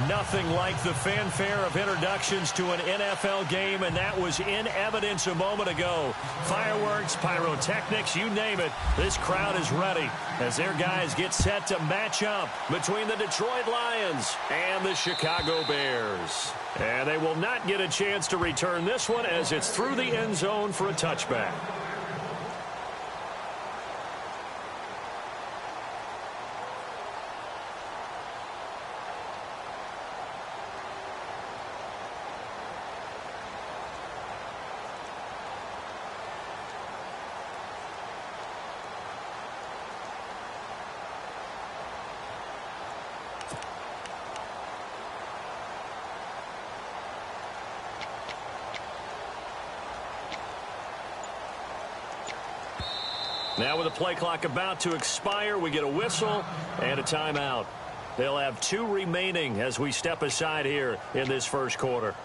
Nothing like the fanfare of introductions to an NFL game, and that was in evidence a moment ago. Fireworks, pyrotechnics, you name it. This crowd is ready as their guys get set to match up between the Detroit Lions and the Chicago Bears. And they will not get a chance to return this one as it's through the end zone for a touchback. Now with the play clock about to expire, we get a whistle and a timeout. They'll have 2 remaining as we step aside here in this first quarter.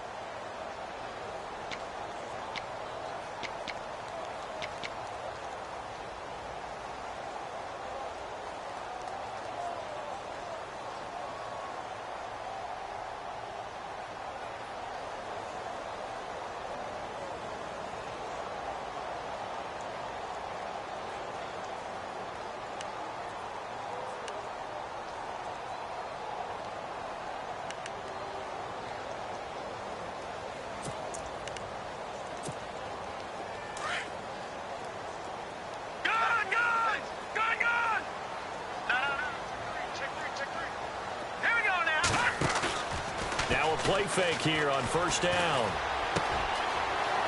Play fake here on first down.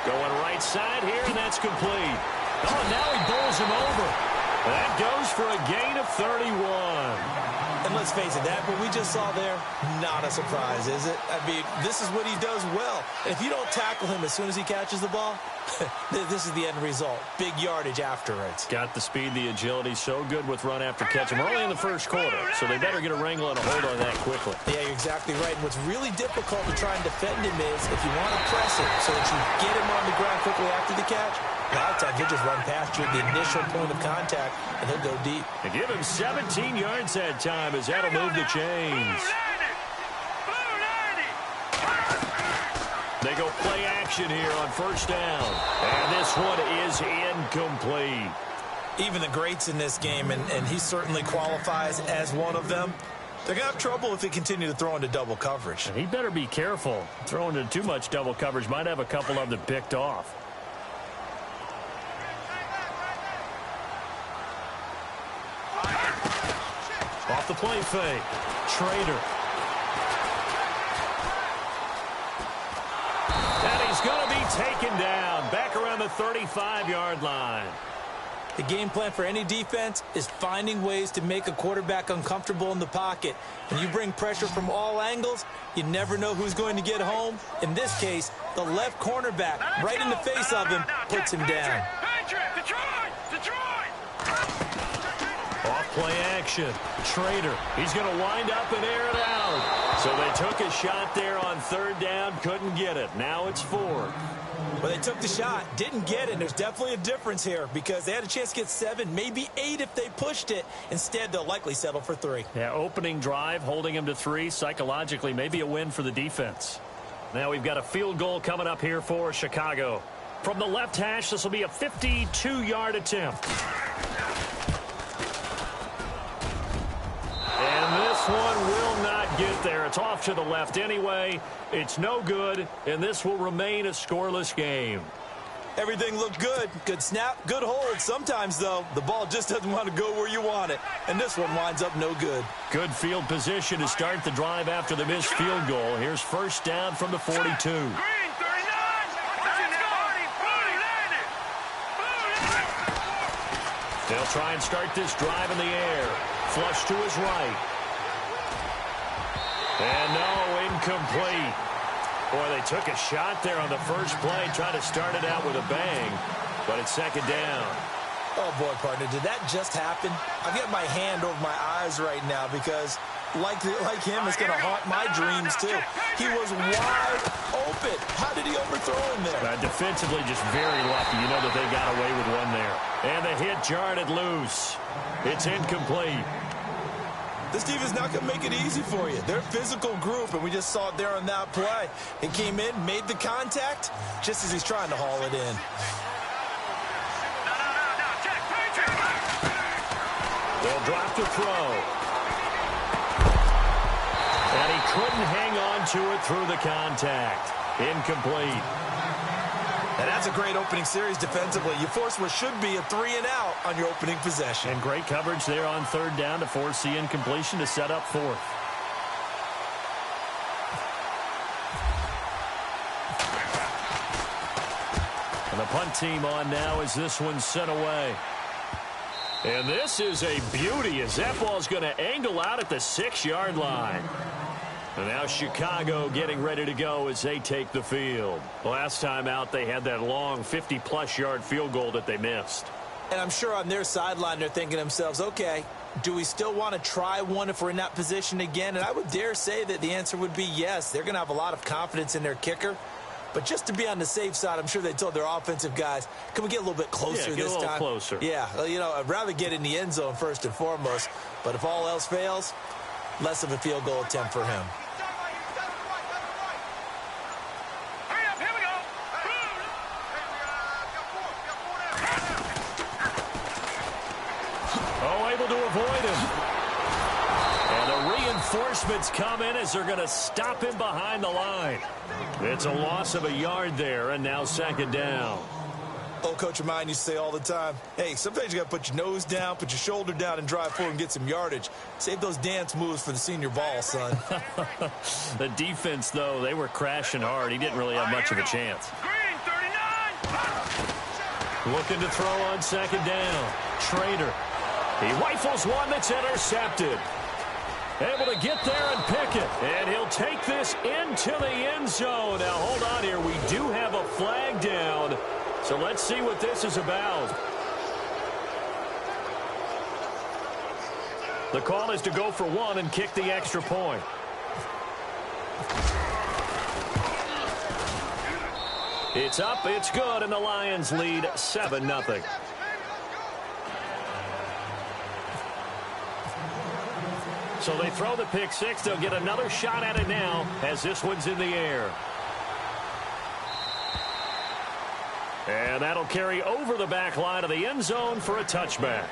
Going right side here, and that's complete. Oh, now he bowls him over. That goes for a gain of 31. And let's face it, that what we just saw there, not a surprise, is it? I mean, this is what he does well. And if you don't tackle him as soon as he catches the ball, this is the end result. Big yardage afterwards. Got the speed, the agility, so good with run after catch. And we're only in the first quarter, so they better get a wrangle and a hold on that quickly. Yeah, you're exactly right. And what's really difficult to try and defend him is if you want to press it so that you get him on the ground quickly after the catch, a lot of times he'll just run past you at the initial point of contact, and he'll go deep. And give him 17 yards that time as that'll move the chains. They go play action here on first down. And this one is incomplete. Even the greats in this game, and he certainly qualifies as one of them, they're going to have trouble if they continue to throw into double coverage. And he better be careful. Throwing into too much double coverage might have a couple of them picked off. Off the play fake. Trader. And he's going to be taken down. Back around the 35-yard line. The game plan for any defense is finding ways to make a quarterback uncomfortable in the pocket. When you bring pressure from all angles, you never know who's going to get home. In this case, the left cornerback, right in the face of him, puts him down. Off play action. Trader. He's going to wind up and air it out. So they took a shot there on third down, couldn't get it. Now it's 4. Well, they took the shot, didn't get it. There's definitely a difference here because they had a chance to get 7, maybe 8 if they pushed it. Instead, they'll likely settle for 3. Yeah, opening drive, holding him to 3. Psychologically, maybe a win for the defense. Now we've got a field goal coming up here for Chicago. From the left hash, this will be a 52-yard attempt. And this one will not get there. It's off to the left anyway. It's no good, and this will remain a scoreless game. Everything looked good. Good snap, good hold. Sometimes, though, the ball just doesn't want to go where you want it. And this one winds up no good. Good field position to start the drive after the missed field goal. Here's first down from the 42. They'll try and start this drive in the air. Flush to his right. And no, incomplete. Boy, they took a shot there on the first play, trying to start it out with a bang, but it's second down. Oh, boy, partner, did that just happen? I've got my hand over my eyes right now because, like him, it's going to haunt my dreams, too. He was wide open. How did he overthrow him there? Defensively, just very lucky. You know that they got away with one. 1 there. And the hit jarred it loose. It's incomplete. This defense is not going to make it easy for you. They're a physical group, and we just saw it there on that play. He came in, made the contact, just as he's trying to haul it in. They'll drop to throw. And he couldn't hang on to it through the contact. Incomplete. And that's a great opening series defensively. You force what should be a 3-and-out on your opening possession. And great coverage there on third down to force the incompletion to set up fourth. And the punt team on now as this one's sent away. And this is a beauty as that ball's going to angle out at the 6-yard line. And now Chicago getting ready to go as they take the field. Last time out, they had that long 50-plus yard field goal that they missed. And I'm sure on their sideline, they're thinking to themselves, okay, do we still want to try one if we're in that position again? And I would dare say that the answer would be yes. They're going to have a lot of confidence in their kicker. But just to be on the safe side, I'm sure they told their offensive guys, can we get a little bit closer this time? Get a little closer. Yeah, well, you know, I'd rather get in the end zone first and foremost. But if all else fails, less of a field goal attempt for him. To avoid him. And the reinforcements come in as they're going to stop him behind the line. It's a loss of a yard there, and now second down. Old coach of mine used to say all the time, hey, sometimes you got to put your nose down, put your shoulder down, and drive forward and get some yardage. Save those dance moves for the senior ball, son. The defense, though, they were crashing hard. He didn't really have much of a chance. Looking to throw on second down. Trader. He rifles one that's intercepted. Able to get there and pick it. And he'll take this into the end zone. Now, hold on here. We do have a flag down. So let's see what this is about. The call is to go for one and kick the extra point. It's up, it's good, and the Lions lead 7-0. So they throw the pick six. They'll get another shot at it now as this one's in the air. And that'll carry over the back line of the end zone for a touchback.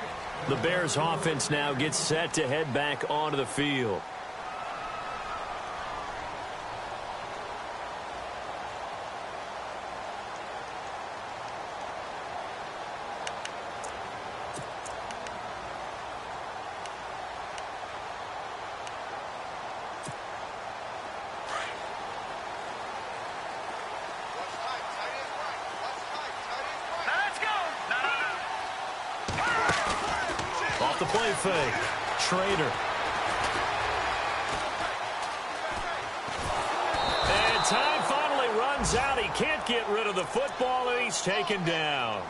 The Bears offense now gets set to head back onto the field. The play fake. Trader. And time finally runs out. He can't get rid of the football, and he's taken down.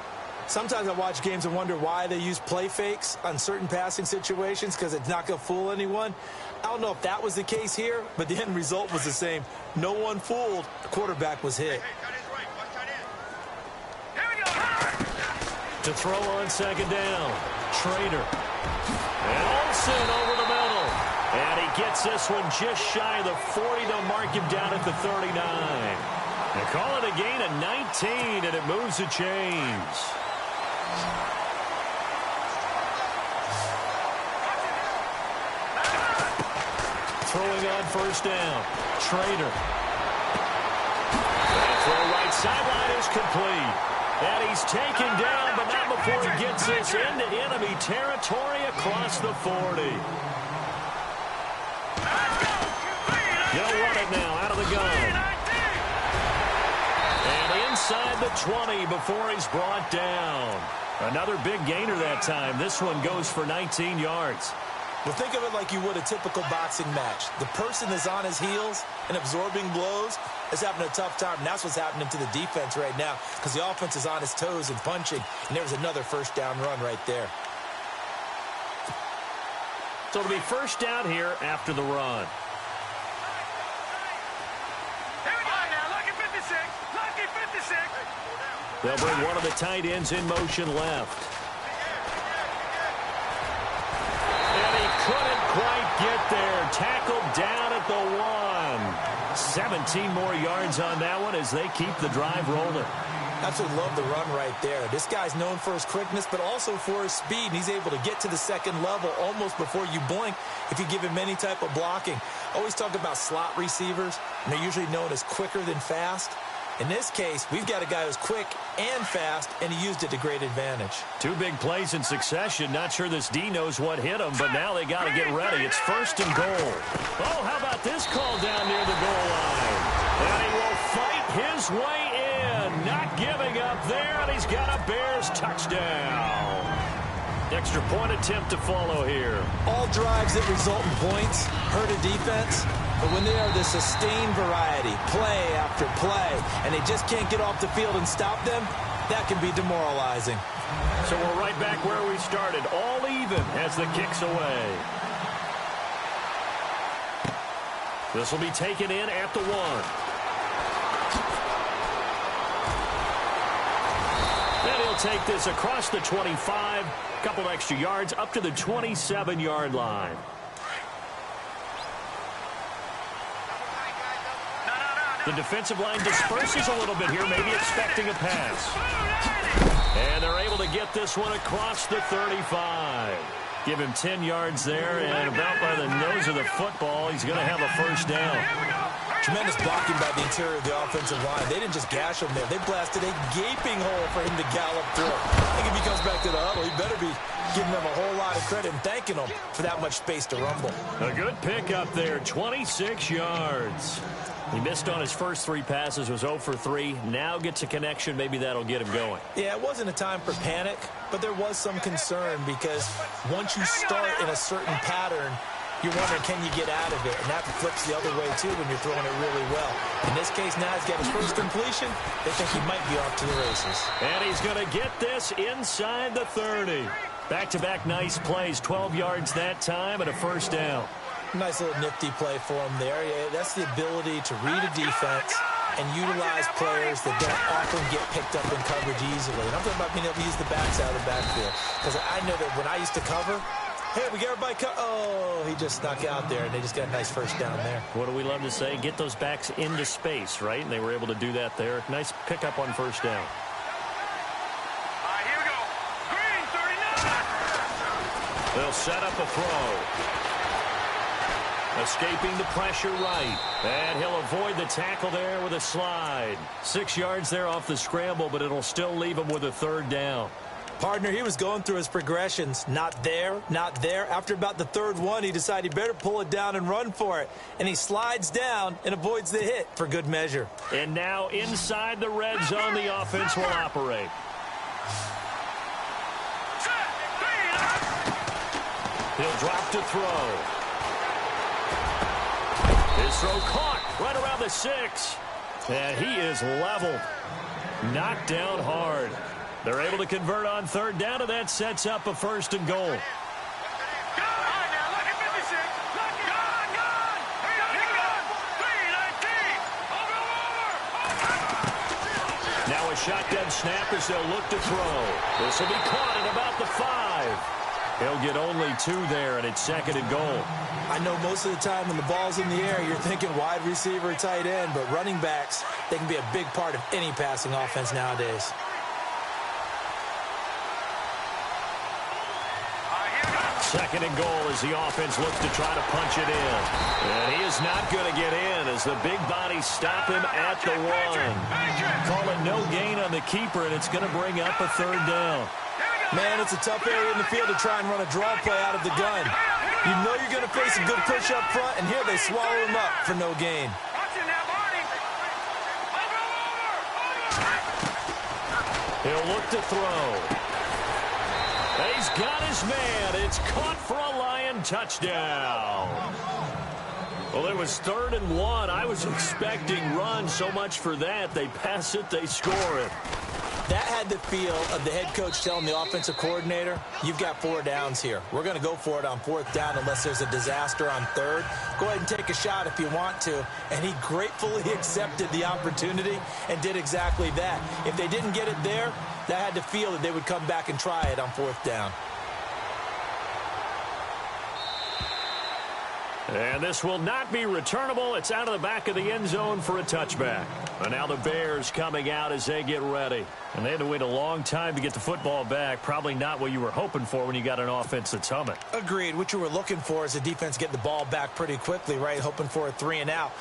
Sometimes I watch games and wonder why they use play fakes on certain passing situations, because it's not going to fool anyone. I don't know if that was the case here, but the end result was the same. No one fooled. The quarterback was hit. To throw on second down. Trader. And Olsen over the middle. And he gets this one just shy of the 40. They'll mark him down at the 39. They call it a gain of 19, and it moves the chains. Throwing on first down. Trader. And throw right sideline is complete. And he's taken down, but not before he gets this into enemy territory across the 40. He'll run it now out of the gun. And inside the 20 before he's brought down. Another big gainer that time. This one goes for 19 yards. Well, think of it like you would a typical boxing match. The person is on his heels and absorbing blows is having a tough time. And that's what's happening to the defense right now, because the offense is on his toes and punching. And there's another first down run right there. So it'll be first down here after the run. They'll bring one of the tight ends in motion left. And he couldn't quite there. Tackled down at the 1. 17 more yards on that one as they keep the drive rolling. Absolutely love the run right there. This guy's known for his quickness, but also for his speed, and he's able to get to the second level almost before you blink if you give him any type of blocking. Always talk about slot receivers, and they're usually known as quicker than fast. In this case, we've got a guy who's quick and fast, and he used it to great advantage. 2 big plays in succession. Not sure this D knows what hit him, but now they got to get ready. It's 1st and goal. Oh, how about this call down near the goal line? And he will fight his way in. Not giving up there, and he's got a Bears touchdown. Extra point attempt to follow here. All drives that result in points hurt a defense, but when they are the sustained variety, play after play, and they just can't get off the field and stop them, that can be demoralizing. So we're right back where we started, all even as the kick's away. This will be taken in at the 1. And he'll take this across the 25, a couple extra yards up to the 27-yard line. The defensive line disperses a little bit here, maybe expecting a pass. And they're able to get this one across the 35. Give him 10 yards there, and about by the nose of the football, he's going to have a 1st down. Tremendous blocking by the interior of the offensive line. They didn't just gash him there. They blasted a gaping hole for him to gallop through. I think if he comes back to the huddle, he better be giving them a whole lot of credit and thanking them for that much space to rumble. A good pick up there, 26 yards. He missed on his first 3 passes, was 0 for 3. Now gets a connection. Maybe that'll get him going. Yeah, it wasn't a time for panic, but there was some concern because once you start in a certain pattern, you're wondering, can you get out of it? And that flips the other way, too, when you're throwing it really well. In this case, now he's got his first completion. They think he might be off to the races. And he's going to get this inside the 30. Back-to-back nice plays, 12 yards that time and a 1st down. Nice little nifty play for him there. Yeah, that's the ability to read a defense and utilize players that don't often get picked up in coverage easily. And I'm talking about being able to use the backs out of the backfield. Because I know that when I used to cover, hey, we got everybody oh, he just snuck out there, and they just got a nice 1st down there. What do we love to say? Get those backs into space, right? And they were able to do that there. Nice pickup on 1st down. Here we go. Green, 39. They'll set up a throw. Escaping the pressure right. And he'll avoid the tackle there with a slide. 6 yards there off the scramble, but it'll still leave him with a 3rd down. Partner, he was going through his progressions. Not there, not there. After about the 3rd one, he decided he better pull it down and run for it. And he slides down and avoids the hit for good measure. And now inside the red zone, the offense will operate. He'll drop to throw. His throw caught right around the 6. And he is leveled. Knocked down hard. They're able to convert on 3rd down, and that sets up a 1st and goal. Now a shotgun snap as they'll look to throw. This will be caught at about the 5. He'll get only 2 there, and it's 2nd and goal. I know most of the time when the ball's in the air, you're thinking wide receiver, tight end, but running backs, they can be a big part of any passing offense nowadays. Second and goal as the offense looks to try to punch it in. And he is not going to get in as the big bodies stop him at the 1. Call it no gain on the keeper, and it's going to bring up a 3rd down. Man, it's a tough area in the field to try and run a draw play out of the gun. You know you're going to face a good push up front, and here they swallow him up for no gain. He'll look to throw. He's got his man. It's caught for a Lion touchdown. Well, it was 3rd and 1. I was expecting run, so much for that. They pass it, they score it. That had the feel of the head coach telling the offensive coordinator, you've got 4 downs here. We're going to go for it on 4th down unless there's a disaster on 3rd. Go ahead and take a shot if you want to. And he gratefully accepted the opportunity and did exactly that. If they didn't get it there, that had the feel that they would come back and try it on 4th down. And this will not be returnable. It's out of the back of the end zone for a touchback. And now the Bears coming out as they get ready. And they had to wait a long time to get the football back. Probably not what you were hoping for when you got an offense that's humming. Agreed. What you were looking for is the defense getting the ball back pretty quickly, right? Hoping for a 3-and-out.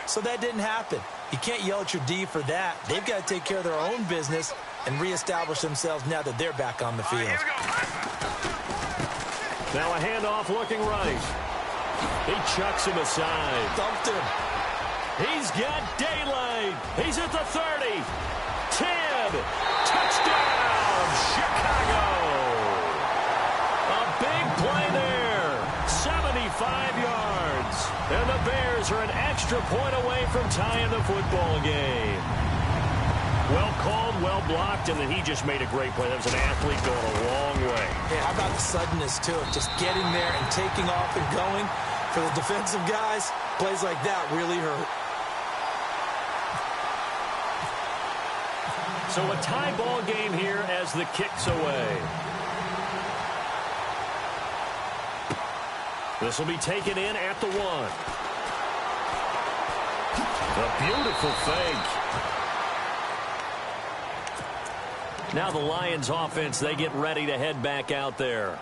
So that didn't happen. You can't yell at your D for that. They've got to take care of their own business and reestablish themselves now that they're back on the field. Now a handoff looking right. He chucks him aside. Dumped him. He's got daylight. He's at the 30. 10. Touchdown, Chicago. A big play there. 75 yards. And the Bears are an extra point away from tying the football game. Well called, well blocked, and then he just made a great play. That was an athlete going a long way. Yeah, how about the suddenness to it? Just getting there and taking off and going. For the defensive guys, plays like that really hurt. So a tie ball game here as the kick's away. This will be taken in at the 1. A beautiful fake. Now the Lions offense, they get ready to head back out there.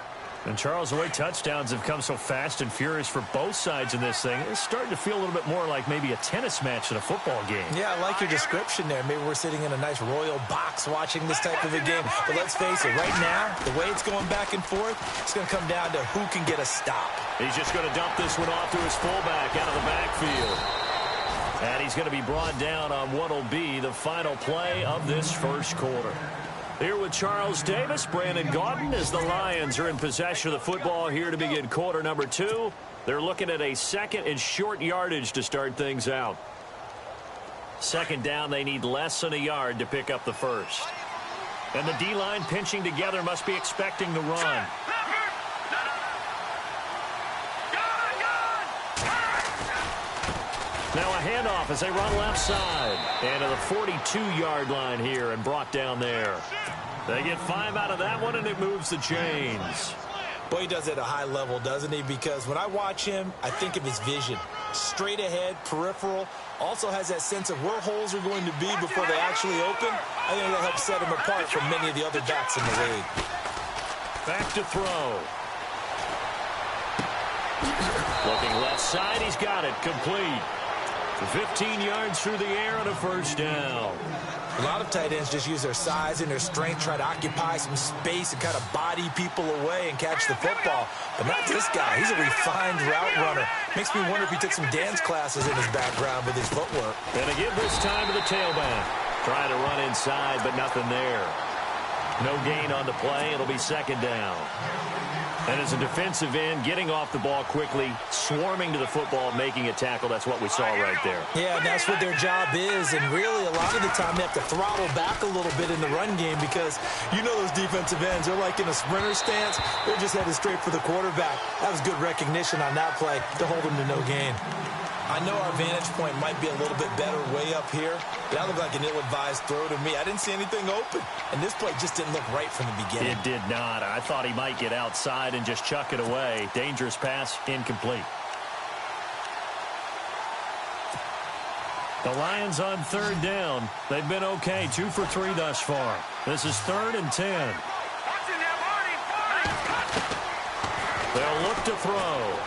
And Charles, the way touchdowns have come so fast and furious for both sides in this thing, it's starting to feel a little bit more like maybe a tennis match than a football game. Yeah, I like your description there. Maybe we're sitting in a nice royal box watching this type of a game. But let's face it, right now, the way it's going back and forth, it's going to come down to who can get a stop. He's just going to dump this one off to his fullback out of the backfield. And he's going to be brought down on what will be the final play of this first quarter. Here with Charles Davis, Brandon Gaudin, as the Lions are in possession of the football here to begin quarter number 2. They're looking at a second and short yardage to start things out. Second down, they need less than a yard to pick up the first. And the D-line pinching together must be expecting the run. Now a handoff as they run left side. And to the 42-yard line here and brought down there. They get 5 out of that one, and it moves the chains. Boy, he does it at a high level, doesn't he? Because when I watch him, I think of his vision. Straight ahead, peripheral. Also has that sense of where holes are going to be before they actually open. I think that helps set him apart from many of the other backs in the league. Back to throw. Looking left side, he's got it. Complete. 15 yards through the air on a first down. A lot of tight ends just use their size and their strength, try to occupy some space and kind of body people away and catch the football. But not this guy. He's a refined route runner. Makes me wonder if he took some dance classes in his background with his footwork. And to give this time to the tailback. Trying to run inside, but nothing there. No gain on the play. It'll be second down. And as a defensive end, getting off the ball quickly, swarming to the football, making a tackle, that's what we saw right there. Yeah, and that's what their job is. And really, a lot of the time, they have to throttle back a little bit in the run game because you know those defensive ends, they're like in a sprinter stance. They're just headed straight for the quarterback. That was good recognition on that play to hold them to no gain. I know our vantage point might be a little bit better way up here, but that looked like an ill-advised throw to me. I didn't see anything open, and this play just didn't look right from the beginning. It did not. I thought he might get outside and just chuck it away. Dangerous pass, incomplete. The Lions on third down. They've been okay, 2 for 3 thus far. This is 3rd and 10. They'll look to throw.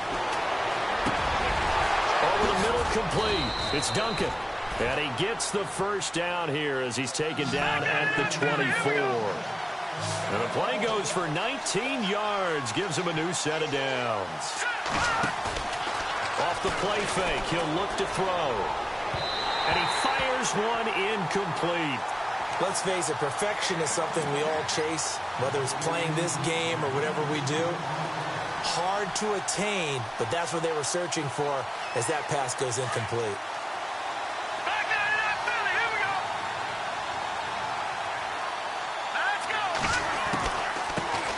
Over the middle, complete. It's Duncan. And he gets the first down here as he's taken down at the 24. And the play goes for 19 yards. Gives him a new set of downs. Off the play fake, he'll look to throw. And he fires one incomplete. Let's face it, perfection is something we all chase, whether it's playing this game or whatever we do. Hard to attain, but that's what they were searching for as that pass goes incomplete.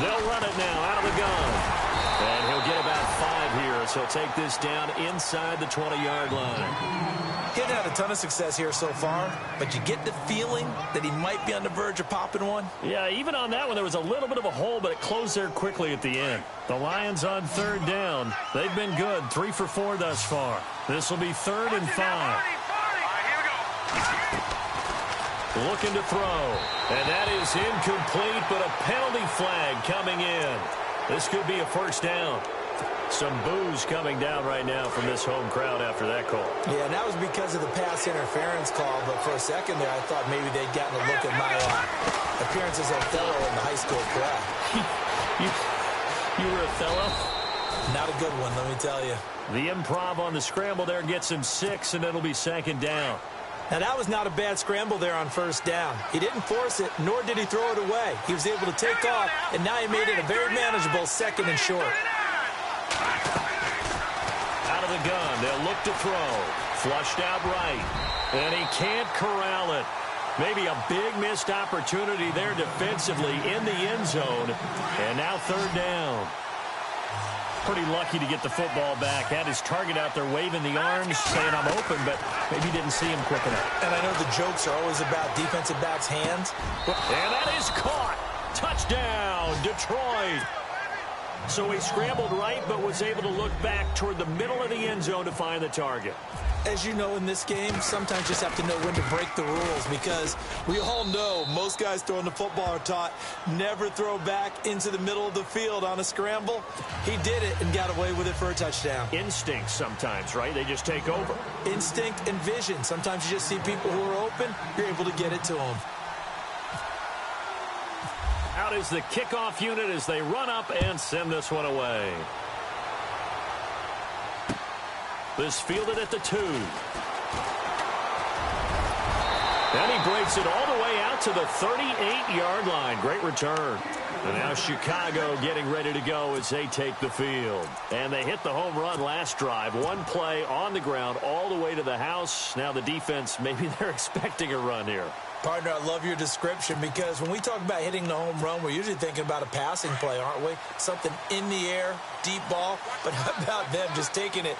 They'll run it now out of the gun. And he'll get about 5 here, so he'll take this down inside the 20-yard line. He hasn't had a ton of success here so far, but you get the feeling that he might be on the verge of popping one. Yeah, even on that one, there was a little bit of a hole, but it closed there quickly at the end. The Lions on third down. They've been good, 3 for 4 thus far. This will be 3rd and 5. Looking to throw, and that is incomplete, but a penalty flag coming in. This could be a first down. Some boos coming down right now from this home crowd after that call. Yeah, and that was because of the pass interference call, but for a second there, I thought maybe they'd gotten a look at my appearance as Othello in the high school play. You were Othello? Not a good one, let me tell you. The improv on the scramble there gets him 6, and it'll be 2nd down. Now, that was not a bad scramble there on first down. He didn't force it, nor did he throw it away. He was able to take off, and now he made it a very manageable 2nd and short. Out of the gun, they'll look to throw. Flushed out right, and he can't corral it. Maybe a big missed opportunity there defensively in the end zone, and now 3rd down. Pretty lucky to get the football back. Had his target out there waving the arms, saying I'm open, but maybe didn't see him quick enough. And I know the jokes are always about defensive backs' hands. And that is caught. Touchdown, Detroit. So he scrambled right, but was able to look back toward the middle of the end zone to find the target. As you know, in this game, sometimes you just have to know when to break the rules, because we all know most guys throwing the football are taught never throw back into the middle of the field on a scramble. He did it and got away with it for a touchdown. Instinct sometimes, right? They just take over. Instinct and vision. Sometimes you just see people who are open, you're able to get it to them. Out is the kickoff unit as they run up and send this one away. This fielded at the 2. And he breaks it all the way out to the 38-yard line. Great return. And now Chicago getting ready to go as they take the field. And they hit the home run last drive. One play on the ground all the way to the house. Now the defense, maybe they're expecting a run here. Partner, I love your description, because when we talk about hitting the home run, we're usually thinking about a passing play, aren't we? Something in the air, deep ball. But how about them just taking it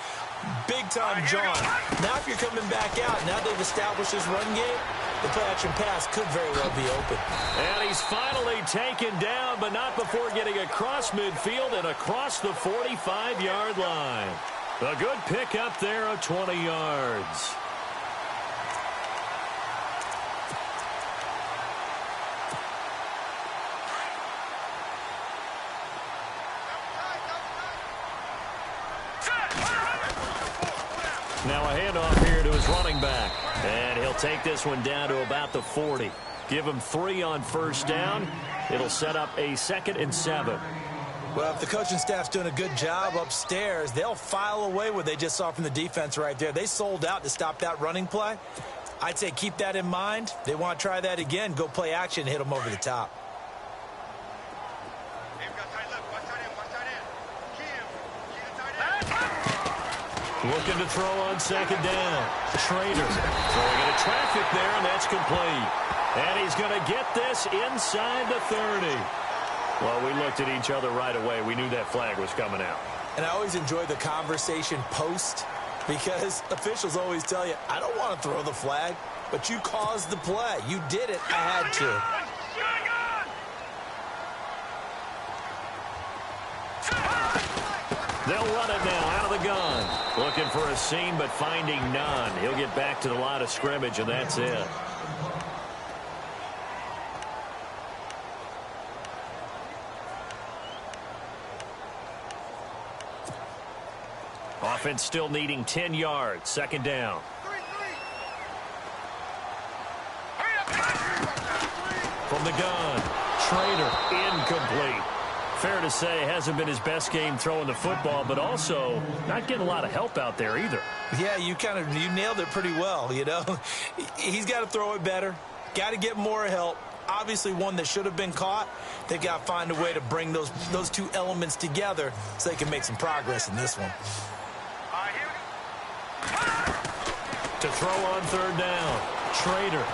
big-time John? Now if you're coming back out, now they've established this run game, the play-action pass could very well be open. And he's finally taken down, but not before getting across midfield and across the 45-yard line. A good pickup there of 20 yards. Now a handoff here to his running back. And he'll take this one down to about the 40. Give him 3 on first down. It'll set up a 2nd and 7. Well, if the coaching staff's doing a good job upstairs, they'll file away what they just saw from the defense right there. They sold out to stop that running play. I'd say keep that in mind. They want to try that again. Go play action and hit them over the top. Looking to throw on 2nd down. Schrader throwing into traffic there, and that's complete. And he's going to get this inside the 30. Well, we looked at each other right away. We knew that flag was coming out. And I always enjoy the conversation post, because officials always tell you, I don't want to throw the flag, but you caused the play. You did it. I had to. They'll run it now out of the gun. Looking for a seam, but finding none. He'll get back to the line of scrimmage, and that's it. Offense still needing 10 yards. 2nd down. From the gun, Schrader, incomplete. Fair to say, hasn't been his best game throwing the football, but also not getting a lot of help out there either. Yeah, you nailed it pretty well, you know. He's got to throw it better, got to get more help. Obviously one that should have been caught. They've got to find a way to bring those 2 elements together so they can make some progress in this one. To throw on 3rd down, Schrader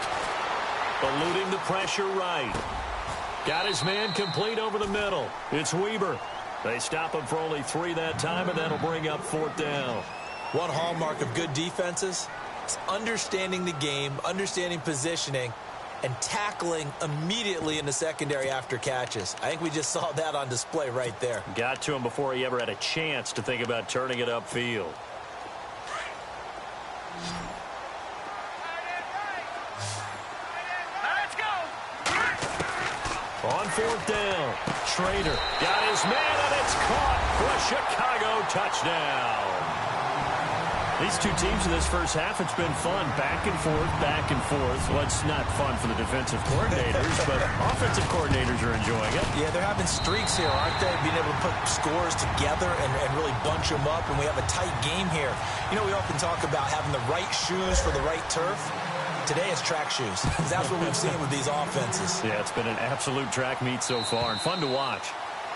eluding the pressure right. Got his man complete over the middle. It's Weber. They stop him for only 3 that time, and that'll bring up 4th down. One hallmark of good defenses It's understanding the game, understanding positioning, and tackling immediately in the secondary after catches. I think we just saw that on display right there. Got to him before he ever had a chance to think about turning it upfield. On fourth down, Schrader got his man, and it's caught for a Chicago touchdown. These two teams in this first half, it's been fun. Back and forth, back and forth. Well, it's not fun for the defensive coordinators, but offensive coordinators are enjoying it. Yeah, they're having streaks here, aren't they? Being able to put scores together and really bunch them up, and we have a tight game here. You know, we often talk about having the right shoes for the right turf. Today it's track shoes. That's what we've seen with these offenses. Yeah, it's been an absolute track meet so far and fun to watch.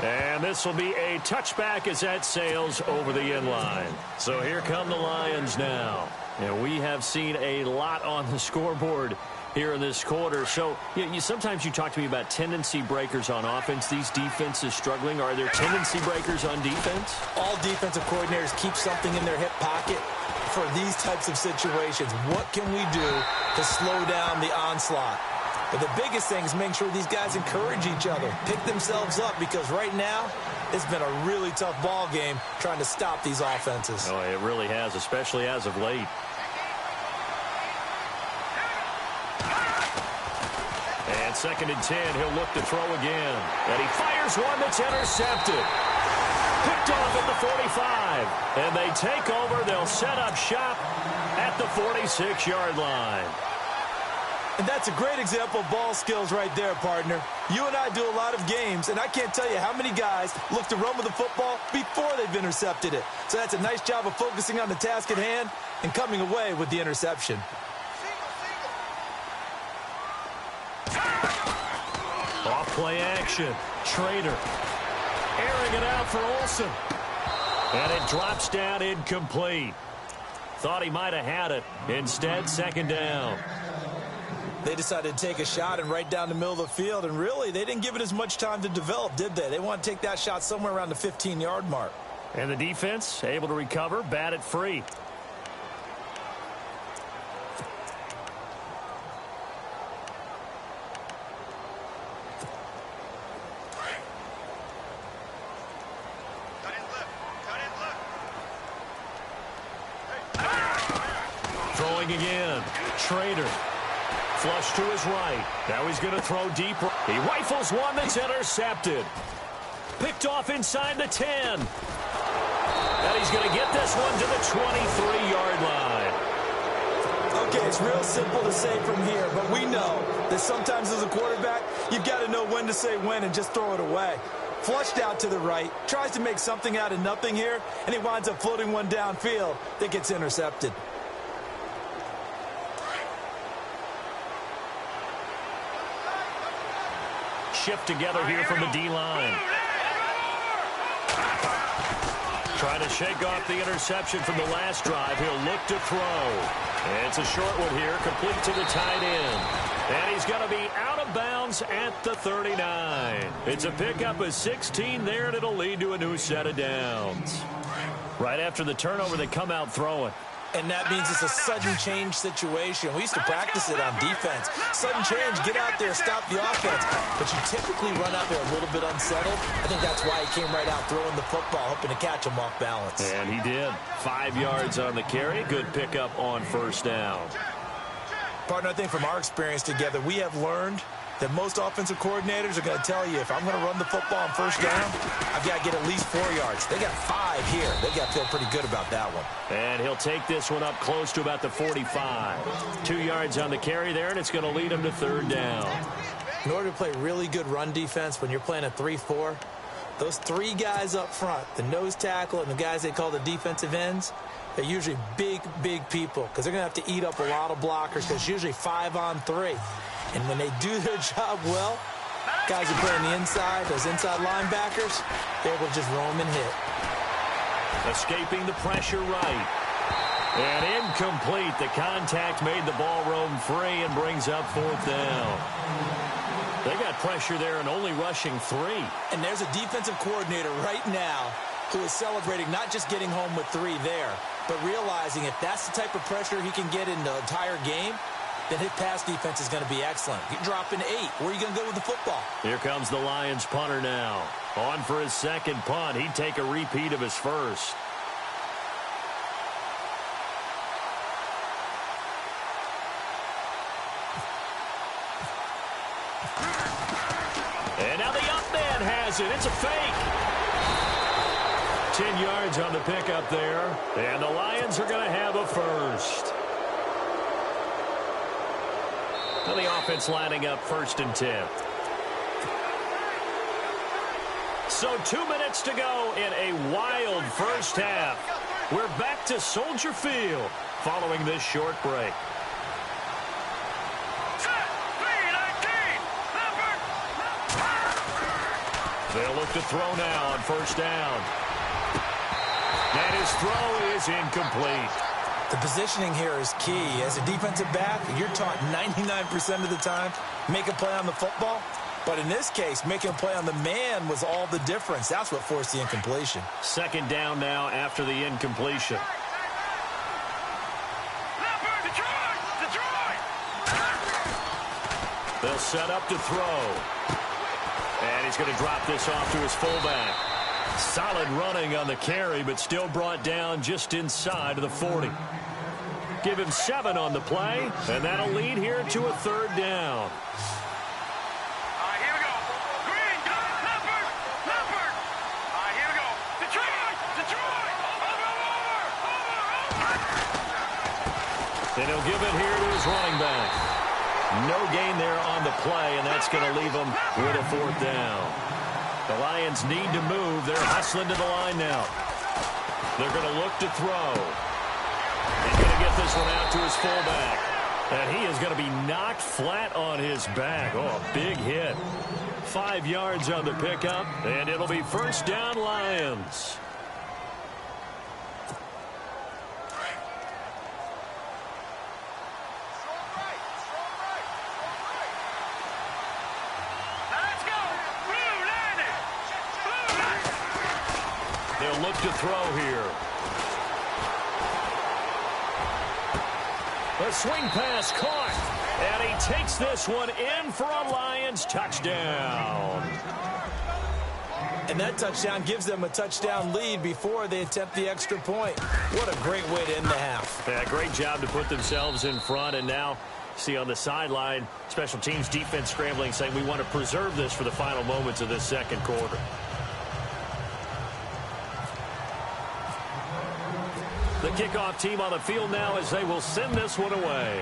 And this will be a touchback as that sails over the end line. So here come the Lions now. And we have seen a lot on the scoreboard here in this quarter. So sometimes you talk to me about tendency breakers on offense. These defenses struggling. Are there tendency breakers on defense? All defensive coordinators keep something in their hip pocket for these types of situations. What can we do to slow down the onslaught? But the biggest thing is making sure these guys encourage each other, pick themselves up, because right now it's been a really tough ball game trying to stop these offenses. Oh, it really has, especially as of late. And 2nd and 10, he'll look to throw again. And he fires one that's intercepted. Picked off at the 45. And they take over. They'll set up shop at the 46-yard line. And that's a great example of ball skills right there, partner. You and I do a lot of games, and I can't tell you how many guys look to run with the football before they've intercepted it. So that's a nice job of focusing on the task at hand and coming away with the interception. Off play action. Schrader airing it out for Olsen. And it drops down incomplete. Thought he might have had it. Instead, 2nd down. They decided to take a shot and right down the middle of the field, and really, they didn't give it as much time to develop, did they? They want to take that shot somewhere around the 15-yard mark. And the defense able to recover, bat it free. Throwing again. Schrader. Flush to his right. Now he's going to throw deep. He rifles one that's intercepted. Picked off inside the 10. And he's going to get this one to the 23-yard line. Okay, it's real simple to say from here, but we know that sometimes as a quarterback, you've got to know when to say when and just throw it away. Flushed out to the right, tries to make something out of nothing here, and he winds up floating one downfield that gets intercepted. Shift together here from the D-line. Trying to shake off the interception from the last drive. He'll look to throw. And it's a short one here, complete to the tight end. And he's going to be out of bounds at the 39. It's a pickup of 16 there, and it'll lead to a new set of downs. Right after the turnover, they come out throwing. And that means it's a sudden change situation. We used to practice it on defense. Sudden change, get out there, stop the offense. But you typically run out there a little bit unsettled. I think that's why he came right out throwing the football, hoping to catch him off balance. And he did. 5 yards on the carry. Good pickup on 1st down. Partner, I think from our experience together, we have learned that most offensive coordinators are going to tell you, if I'm going to run the football on 1st down, I've got to get at least 4 yards. They got 5 here. They got to feel pretty good about that one. And he'll take this one up close to about the 45. 2 yards on the carry there, and it's going to lead him to 3rd down. In order to play really good run defense when you're playing a 3-4, those 3 guys up front, the nose tackle and the guys they call the defensive ends, they're usually big, big people because they're going to have to eat up a lot of blockers because it's usually 5 on 3. And when they do their job well, guys who play on the inside, those inside linebackers, they're able to just roam and hit. Escaping the pressure right. And incomplete. The contact made the ball roam free and brings up 4th down. They got pressure there and only rushing 3. And there's a defensive coordinator right now who is celebrating not just getting home with 3 there, but realizing if that's the type of pressure he can get in the entire game, then his pass defense is going to be excellent. You're dropping 8. Where are you going to go with the football? Here comes the Lions punter now. On for his second punt. He'd take a repeat of his first. And now the up man has it. It's a fake. 10 yards on the pickup there. And the Lions are going to have a first. Well, the offense lining up 1st and 10. So 2 minutes to go in a wild first half. We're back to Soldier Field following this short break. They'll look to throw now on 1st down. And his throw is incomplete. The positioning here is key. As a defensive back, you're taught 99% of the time, make a play on the football. But in this case, making a play on the man was all the difference. That's what forced the incompletion. 2nd down now after the incompletion. They'll set up to throw. And he's going to drop this off to his fullback. Solid running on the carry, but still brought down just inside of the 40. Give him 7 on the play, and that'll lead here to a 3rd down. Here we go. Green, Leopard. Here we go. Detroit. And he'll give it here to his running back. No gain there on the play, and that's going to leave him with a 4th down. The Lions need to move. They're hustling to the line now. They're going to look to throw. He's going to get this one out to his fullback. And he is going to be knocked flat on his back. Oh, a big hit. 5 yards on the pickup, and it'll be 1st down Lions. They'll look to throw here. The swing pass caught. And he takes this one in for a Lions touchdown. And that touchdown gives them a touchdown lead before they attempt the extra point. What a great way to end the half. Yeah, great job to put themselves in front. And now, see on the sideline, special teams defense scrambling, saying we want to preserve this for the final moments of this 2nd quarter. The kickoff team on the field now as they will send this one away.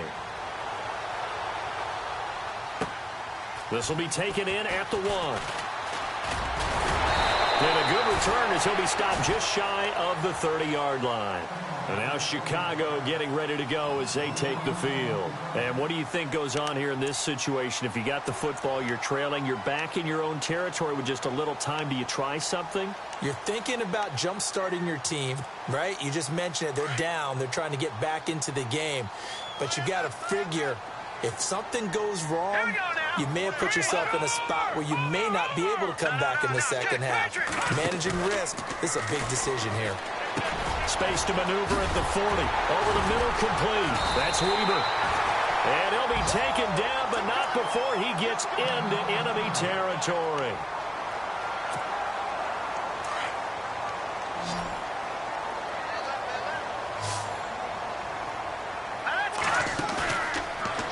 This will be taken in at the 1. And a good return as he'll be stopped just shy of the 30-yard line. And now Chicago getting ready to go as they take the field. And what do you think goes on here in this situation? If you got the football, you're trailing, you're back in your own territory with just a little time. Do you try something? You're thinking about jump-starting your team, right? You just mentioned it. They're down. They're trying to get back into the game. But you've got to figure if something goes wrong, you may have put yourself in a spot where you may not be able to come back in the 2nd half. Managing risk, this is a big decision here. Space to maneuver at the 40. Over the middle, complete. That's Weber. And he'll be taken down, but not before he gets into enemy territory.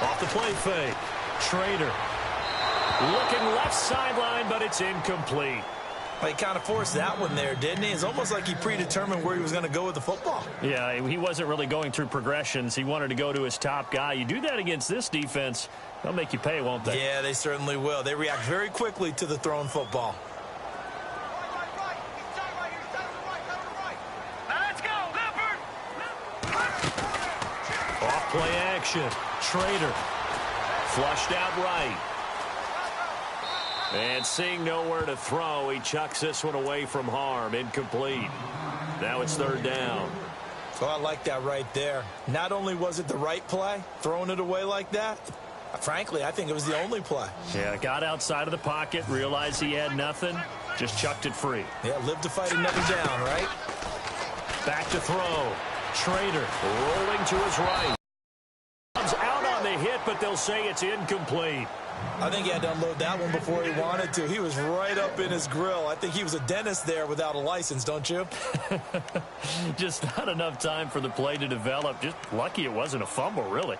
Off the play fake. Trader. Looking left sideline, but it's incomplete. Well, he kind of forced that one there, didn't he? It's almost like he predetermined where he was going to go with the football. Yeah, he wasn't really going through progressions. He wanted to go to his top guy. You do that against this defense, they'll make you pay, won't they? Yeah, they certainly will. They react very quickly to the thrown football. Let's go, Leopard! Off play action. Trader. Flushed out right. And seeing nowhere to throw, he chucks this one away from harm. Incomplete. Now it's 3rd down. So I like that right there. Not only was it the right play, throwing it away like that, frankly, I think it was the only play. Yeah, got outside of the pocket, realized he had nothing, just chucked it free. Yeah, live to fight another down, right? Back to throw. Schrader rolling to his right. Comes out on the hit, but they'll say it's incomplete. I think he had to unload that one before he wanted to. He was right up in his grill. I think he was a dentist there without a license, don't you? Just not enough time for the play to develop. Just lucky it wasn't a fumble, really.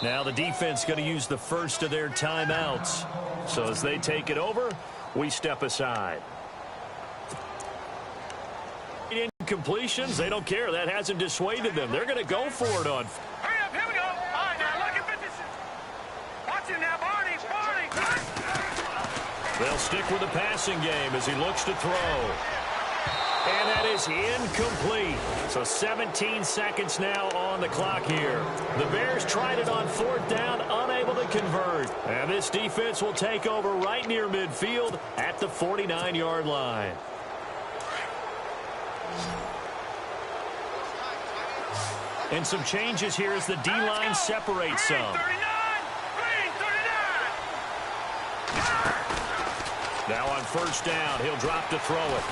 Now the defense going to use the first of their timeouts. So as they take it over, we step aside. Incompletions, they don't care. That hasn't dissuaded them. They're going to go for it on. Hurry up, here we go. All right, now look at this. Watch him now, Barney. They'll stick with the passing game as he looks to throw. And that is incomplete. So 17 seconds now on the clock here. The Bears tried it on fourth down, unable to convert. And this defense will take over right near midfield at the 49-yard line. And some changes here as the D-line separates some. Now on first down, he'll drop to throw it.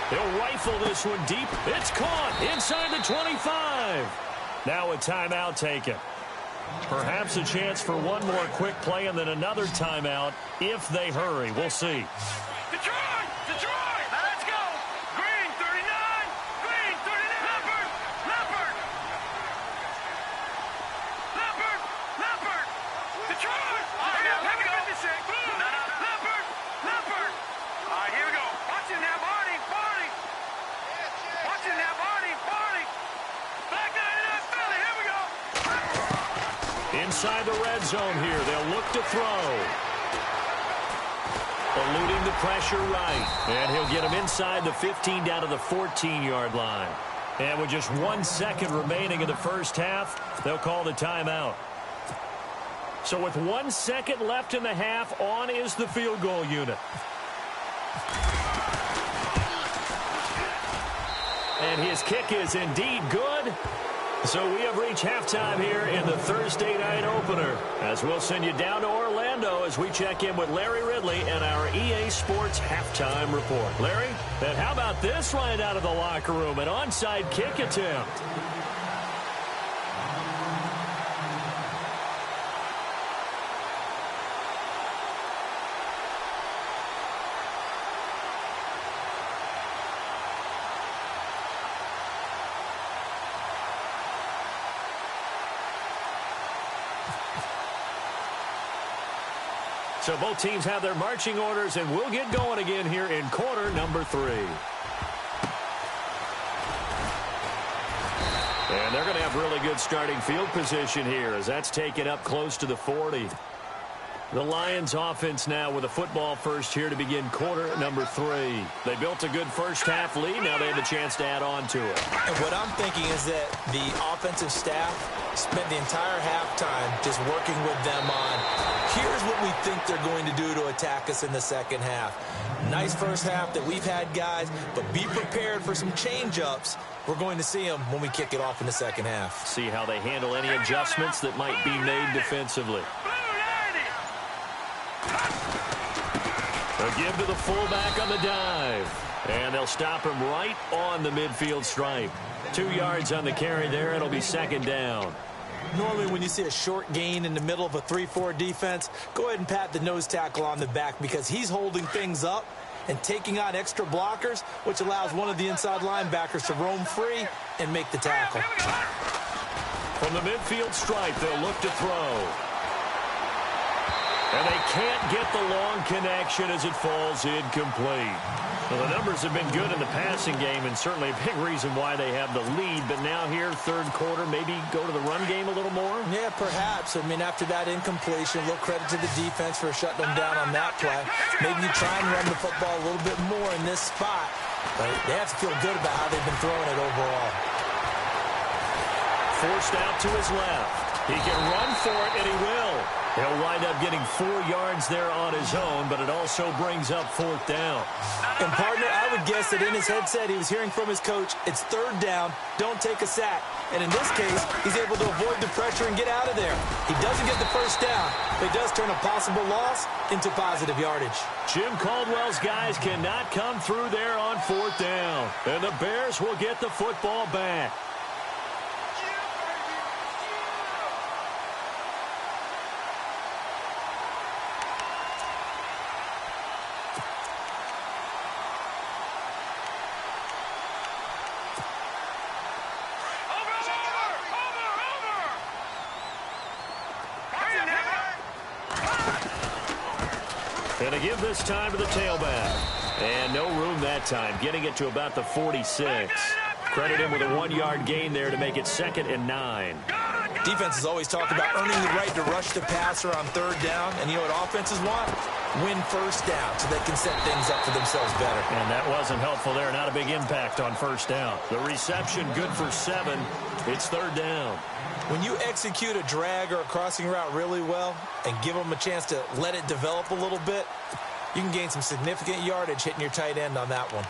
He'll rifle this one deep. It's caught inside the 25. Now a timeout taken. Perhaps a chance for one more quick play and then another timeout if they hurry. We'll see. Detroit! Detroit! Now let's go! Green, 39! Green, 39! Leopard! Leopard! Leopard! Leopard! Detroit! All right, now, let me go. Leopard! Leopard! All right, here we go. Watch it now, Barney! Barney! Watch it now, Barney! Barney! Back 99 Philly, here we go! Inside the red zone here, they'll look to throw. Eluding the pressure right. And he'll get him inside the 15 down to the 14-yard line. And with just 1 second remaining in the first half, they'll call the timeout. So with 1 second left in the half, on is the field goal unit. And his kick is indeed good. So we have reached halftime here in the Thursday night opener, as we'll send you down to Orlando as we check in with Larry Ridley and our EA Sports halftime report. Larry, and how about this right out of the locker room, an onside kick attempt. So both teams have their marching orders, and we'll get going again here in quarter number 3. And they're going to have really good starting field position here as that's taken up close to the 40. The Lions offense now with a football first here to begin quarter number 3. They built a good first half lead. Now they have a chance to add on to it. And what I'm thinking is that the offensive staff spent the entire halftime just working with them on, here's what we think they're going to do to attack us in the second half. Nice first half that we've had, guys, but be prepared for some change-ups. We're going to see them when we kick it off in the second half. See how they handle any adjustments that might be made defensively. They'll give to the fullback on the dive. And they'll stop him right on the midfield stripe. 2 yards on the carry there. It'll be second down. Normally when you see a short gain in the middle of a 3-4 defense, go ahead and pat the nose tackle on the back because he's holding things up and taking on extra blockers, which allows one of the inside linebackers to roam free and make the tackle. From the midfield stripe, they'll look to throw. And they can't get the long connection as it falls incomplete. Well, the numbers have been good in the passing game and certainly a big reason why they have the lead. But now here, third quarter, maybe go to the run game a little more? Yeah, perhaps. I mean, after that incompletion, a little credit to the defense for shutting them down on that play. Maybe you try and run the football a little bit more in this spot. But they have to feel good about how they've been throwing it overall. Forced out to his left. He can run for it, and he will. He'll wind up getting 4 yards there on his own, but it also brings up 4th down. And, partner, I would guess that in his headset he was hearing from his coach, it's 3rd down, don't take a sack. And in this case, he's able to avoid the pressure and get out of there. He doesn't get the 1st down, but he does turn a possible loss into positive yardage. Jim Caldwell's guys cannot come through there on 4th down. And the Bears will get the football back. And to give this time to the tailback. And no room that time, getting it to about the 46. Credit him with a 1-yard gain there to make it 2nd and 9. Defenses always talk about earning the right to rush the passer on 3rd down. And you know what offenses want? Win 1st down so they can set things up for themselves better. And that wasn't helpful there. Not a big impact on 1st down. The reception good for 7. It's 3rd down. When you execute a drag or a crossing route really well and give them a chance to let it develop a little bit, you can gain some significant yardage hitting your tight end on that one.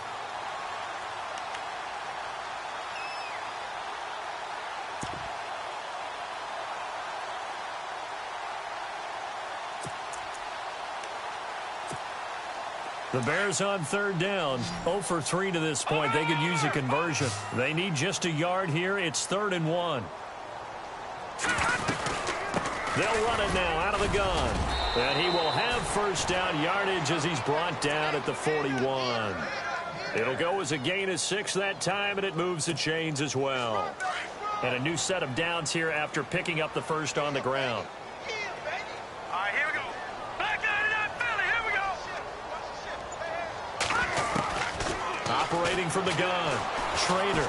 The Bears on 3rd down, 0 for 3 to this point. They could use a conversion. They need just a yard here. It's 3rd and 1. They'll run it now out of the gun. And he will have 1st down yardage as he's brought down at the 41. It'll go as a gain of 6 that time, and it moves the chains as well. And a new set of downs here after picking up the 1st on the ground. All right, here we go. Back out of that belly. Here we go. Operating from the gun, Schrader.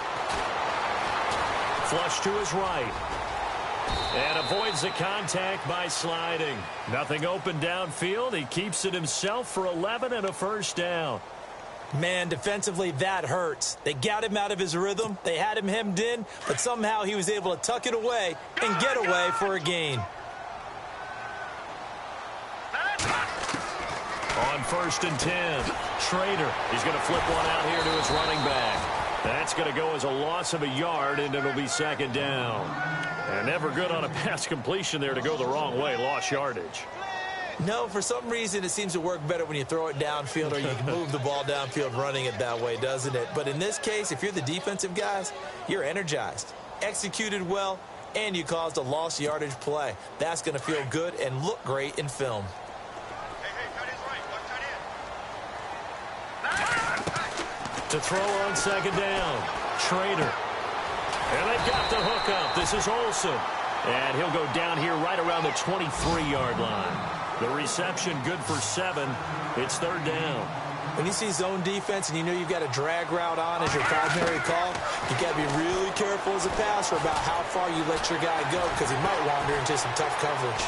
Flush to his right. And avoids the contact by sliding. Nothing open downfield. He keeps it himself for 11 and a 1st down. Man, defensively, that hurts. They got him out of his rhythm. They had him hemmed in, but somehow he was able to tuck it away and get away for a gain. On 1st and 10, Schrader. He's going to flip one out here to his running back. That's going to go as a loss of a yard, and it'll be 2nd down. And never good on a pass completion there to go the wrong way. Lost yardage. No, for some reason it seems to work better when you throw it downfield or you can move the ball downfield running it that way, doesn't it? But in this case, if you're the defensive guys, you're energized, executed well, and you caused a lost yardage play. That's going to feel good and look great in film. To throw on 2nd down, Schrader. And they've got the hook up. This is Olsen. And he'll go down here right around the 23-yard line. The reception good for 7. It's 3rd down. When you see zone defense and you know you've got a drag route on as your primary call, you got to be really careful as a passer about how far you let your guy go because he might wander into some tough coverage.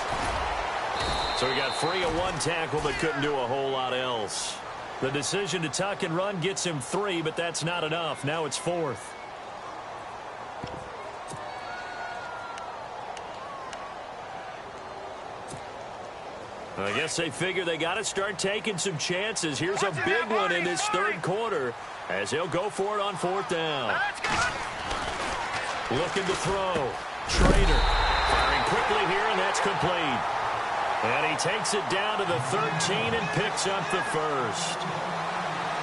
So he got free of 1 tackle but couldn't do a whole lot else. The decision to tuck and run gets him 3, but that's not enough. Now it's 4th. I guess they figure they got to start taking some chances. Here's a big one in this 3rd quarter as he'll go for it on 4th down. Looking to throw. Schrader firing quickly here, and that's complete. And he takes it down to the 13 and picks up the 1st.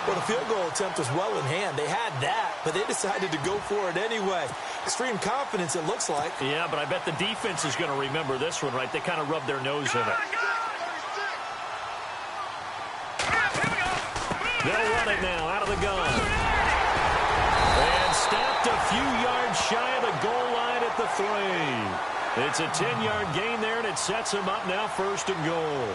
Well, the field goal attempt was well in hand. They had that, but they decided to go for it anyway. Extreme confidence, it looks like. Yeah, but I bet the defense is going to remember this one, right? They kind of rubbed their nose in it. They'll run it now out of the gun. And stopped a few yards shy of the goal line at the 3. It's a 10-yard gain there, and it sets him up now 1st and goal.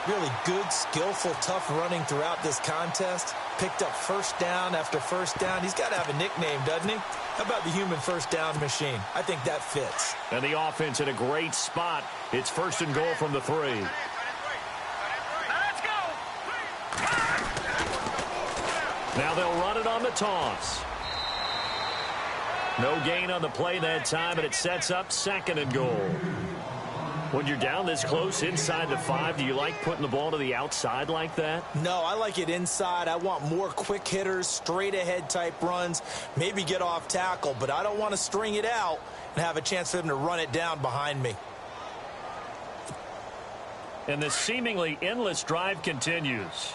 Really good, skillful, tough running throughout this contest. Picked up 1st down after 1st down. He's got to have a nickname, doesn't he? How about the human 1st down machine? I think that fits. And the offense in a great spot. It's 1st and goal from the 3. Let's go. Now they'll run it on the toss. No gain on the play that time, and it sets up 2nd and goal. When you're down this close inside the 5, do you like putting the ball to the outside like that? No, I like it inside. I want more quick hitters, straight-ahead type runs, maybe get off tackle, but I don't want to string it out and have a chance for them to run it down behind me. And the seemingly endless drive continues.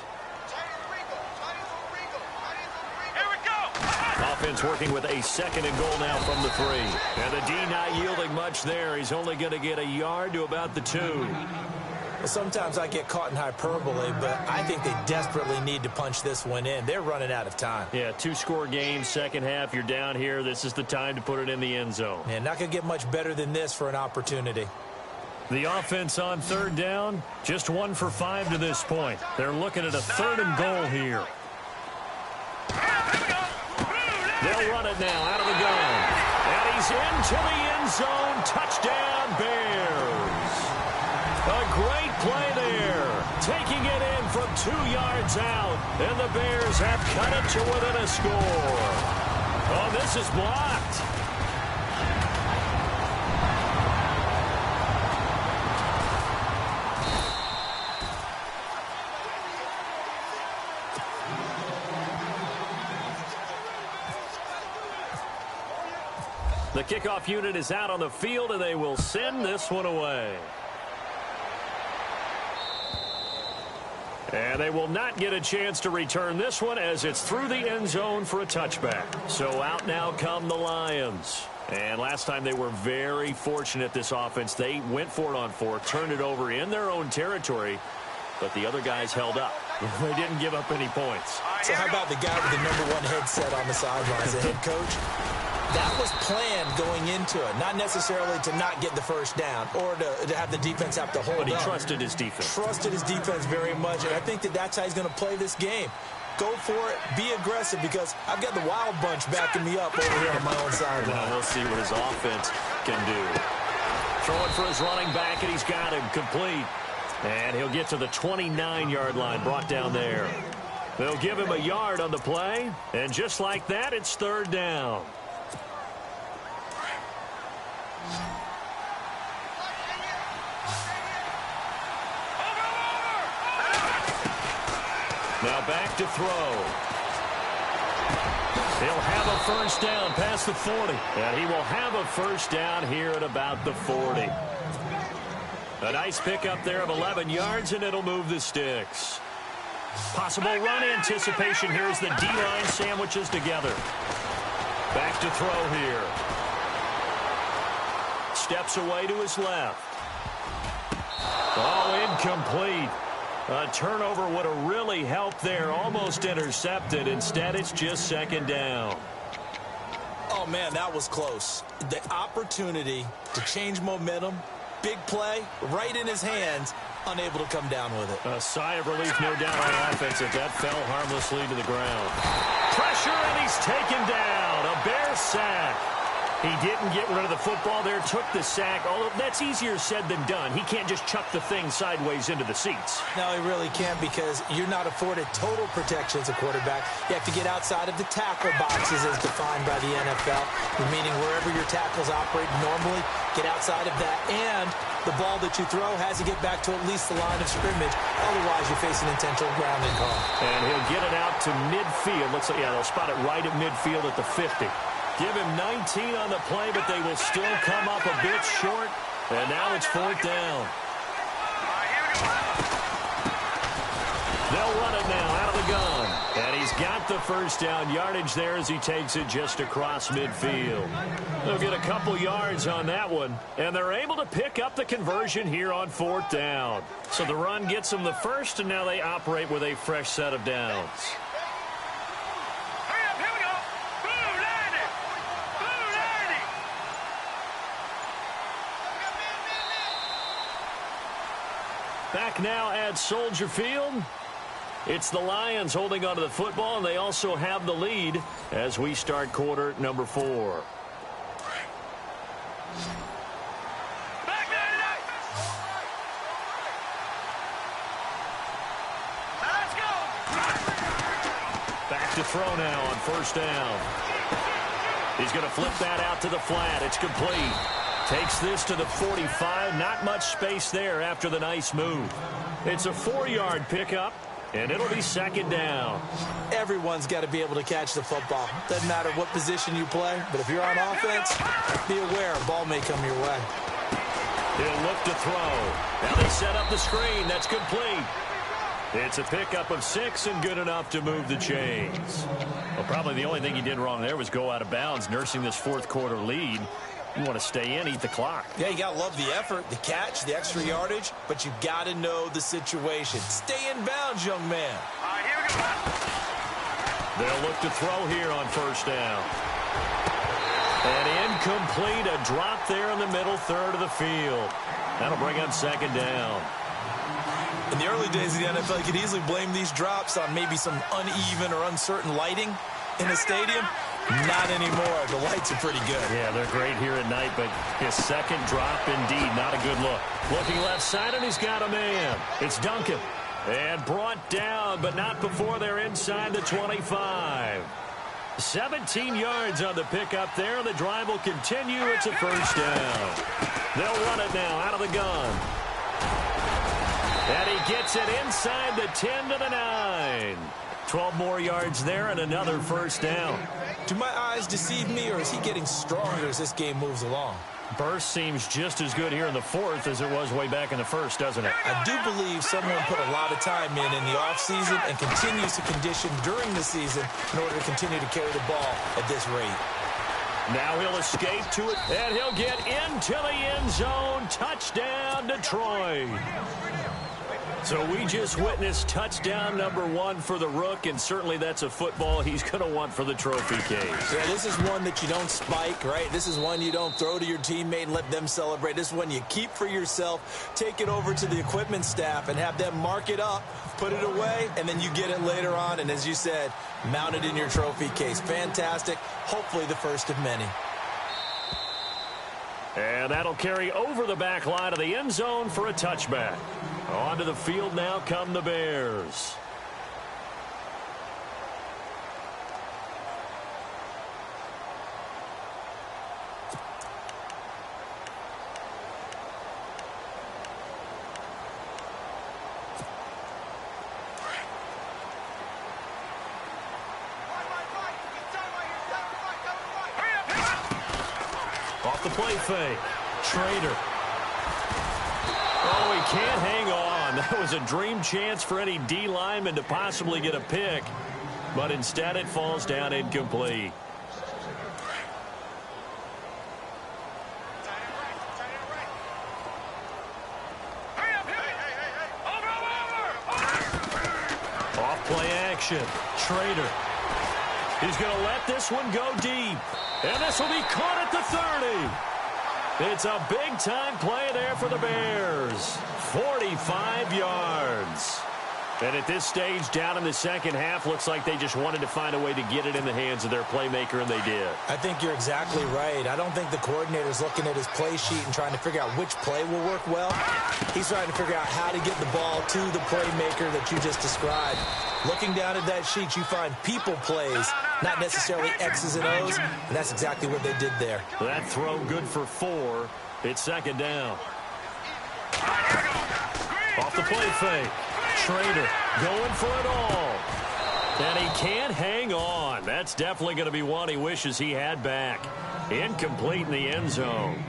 Offense working with a 2nd and goal now from the 3. And the D not yielding much there. He's only going to get a yard to about the 2. Well, sometimes I get caught in hyperbole, but I think they desperately need to punch this one in. They're running out of time. Yeah, 2-score game, second half. You're down here. This is the time to put it in the end zone. And not going to get much better than this for an opportunity. The offense on 3rd down, just 1 for 5 to this point. They're looking at a 3rd and goal here. They'll run it now out of the gun. And he's into the end zone. Touchdown, Bears. A great play there. Taking it in from 2 yards out. And the Bears have cut it to within a score. Oh, this is blocked. The kickoff unit is out on the field, and they will send this one away. And they will not get a chance to return this one as it's through the end zone for a touchback. So out now come the Lions. And last time they were very fortunate, this offense. They went for it on 4, turned it over in their own territory, but the other guys held up. They didn't give up any points. So how about the guy with the #1 headset on the sidelines, the head coach? That was planned going into it, not necessarily to not get the first down or to have the defense have to hold up. But he trusted his defense. Trusted his defense very much, and I think that's how he's going to play this game. Go for it, be aggressive, because I've got the wild bunch backing me up over here on my own sideline. Well, we'll see what his offense can do. Throwing for his running back, and he's got him complete. And he'll get to the 29-yard line, brought down there. They'll give him a yard on the play, and just like that, it's 3rd down. Now back to throw. He'll have a first down past the 40. And he will have a first down here at about the 40. A nice pickup there of 11 yards, and it'll move the sticks. Possible run anticipation here as the D-line sandwiches together. Back to throw here. Steps away to his left. Oh, incomplete. A turnover would have really helped there. Almost intercepted. Instead, it's just 2nd down. Oh, man, that was close. The opportunity to change momentum, big play, right in his hands, unable to come down with it. A sigh of relief, no doubt, on offense if that fell harmlessly to the ground. Pressure, and he's taken down. A Bear sack. He didn't get rid of the football there, took the sack. Although that's easier said than done. He can't just chuck the thing sideways into the seats. No, he really can't, because you're not afforded total protection as a quarterback. You have to get outside of the tackle boxes as defined by the NFL, meaning wherever your tackles operate normally, get outside of that. And the ball that you throw has to get back to at least the line of scrimmage. Otherwise, you face an intentional grounding call. And he'll get it out to midfield. Looks like, yeah, they'll spot it right at midfield at the 50. Give him 19 on the play, but they will still come up a bit short. And now it's 4th down. They'll run it now out of the gun. And he's got the first down yardage there as he takes it just across midfield. They'll get a couple yards on that one. And they're able to pick up the conversion here on 4th down. So the run gets them the first, and now they operate with a fresh set of downs. Back now at Soldier Field. It's the Lions holding onto the football, and they also have the lead as we start quarter number 4. Back to throw now on 1st down. He's going to flip that out to the flat. It's complete. Takes this to the 45. Not much space there after the nice move. It's a 4-yard pickup, and it'll be second down. Everyone's got to be able to catch the football. Doesn't matter what position you play, but if you're on offense, be aware a ball may come your way. He'll look to throw. Now they set up the screen. That's complete. It's a pickup of 6 and good enough to move the chains. Well, probably the only thing he did wrong there was go out of bounds, nursing this fourth quarter lead. You want to stay in, eat the clock. Yeah, you got to love the effort, the catch, the extra yardage, but you got to know the situation. Stay in bounds, young man. All right, here we go. They'll look to throw here on first down. And incomplete, a drop there in the middle third of the field. That'll bring up second down. In the early days of the NFL, you could easily blame these drops on maybe some uneven or uncertain lighting in the stadium. Not anymore. The lights are pretty good. Yeah, they're great here at night, but his second drop, indeed, not a good look. Looking left side, and he's got a man. It's Duncan. And brought down, but not before they're inside the 25. 17 yards on the pickup there. The drive will continue. It's a first down. They'll run it now out of the gun. And he gets it inside the 10 to the 9. 12 more yards there and another first down. Do my eyes deceive me, or is he getting stronger as this game moves along? Burst seems just as good here in the fourth as it was way back in the first, doesn't it? I do believe someone put a lot of time in the offseason and continues to condition during the season in order to continue to carry the ball at this rate. Now he'll escape to it, and he'll get into the end zone. Touchdown, Detroit. So we just witnessed touchdown number 1 for the Rook, and certainly that's a football he's going to want for the trophy case. Yeah, this is one that you don't spike, right? This is one you don't throw to your teammate and let them celebrate. This is one you keep for yourself, take it over to the equipment staff and have them mark it up, put it away, and then you get it later on, and as you said, mount it in your trophy case. Fantastic. Hopefully the first of many. And that'll carry over the back line of the end zone for a touchback. Onto the field now come the Bears. Off the play fake. Schrader. Oh, he can't hang on. That was a dream chance for any D lineman to possibly get a pick. But instead it falls down incomplete. Off play action. Schrader. He's going to let this one go deep. And this will be caught at the 30. It's a big-time play there for the Bears. 45 yards. And at this stage, down in the second half, looks like they just wanted to find a way to get it in the hands of their playmaker, and they did. I think you're exactly right. I don't think the coordinator's looking at his play sheet and trying to figure out which play will work well. He's trying to figure out how to get the ball to the playmaker that you just described. Looking down at that sheet, you find people plays, not necessarily X's and O's, and that's exactly what they did there. That throw good for 4. It's second down. Off the play fake. Schrader going for it all. And he can't hang on. That's definitely going to be one he wishes he had back. Incomplete in the end zone.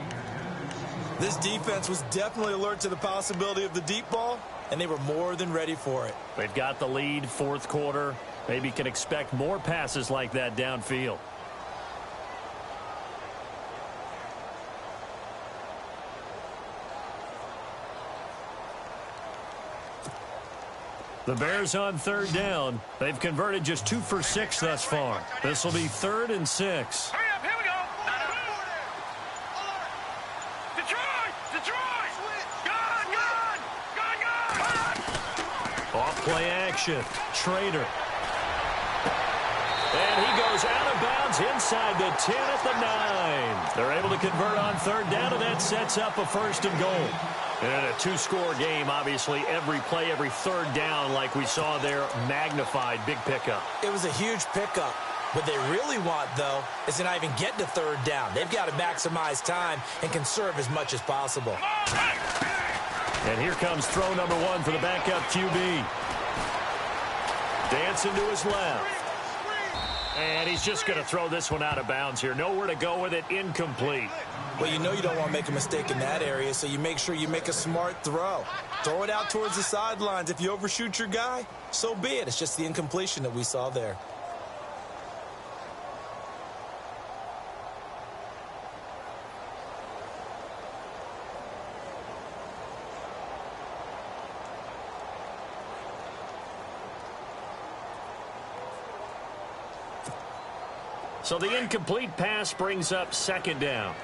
This defense was definitely alert to the possibility of the deep ball, and they were more than ready for it. They've got the lead, fourth quarter. Maybe can expect more passes like that downfield. The Bears on third down. They've converted just 2 for 6 thus far. This will be 3rd and 6. Hurry up, here we go. Detroit! Detroit! Gone! Off play action. Schrader. And he goes out of bounds inside the 10 at the 9. They're able to convert on third down, and that sets up a 1st and goal. And a 2-score game, obviously, every play, every third down, like we saw there, magnified, big pickup. It was a huge pickup. What they really want, though, is to not even get to third down. They've got to maximize time and conserve as much as possible. And here comes throw number 1 for the backup QB. Dancing to his left. And he's just going to throw this one out of bounds here. Nowhere to go with it. Incomplete. Well, you know you don't want to make a mistake in that area, so you make sure you make a smart throw. Throw it out towards the sidelines. If you overshoot your guy, so be it. It's just the incompletion that we saw there. So the incomplete pass brings up second down.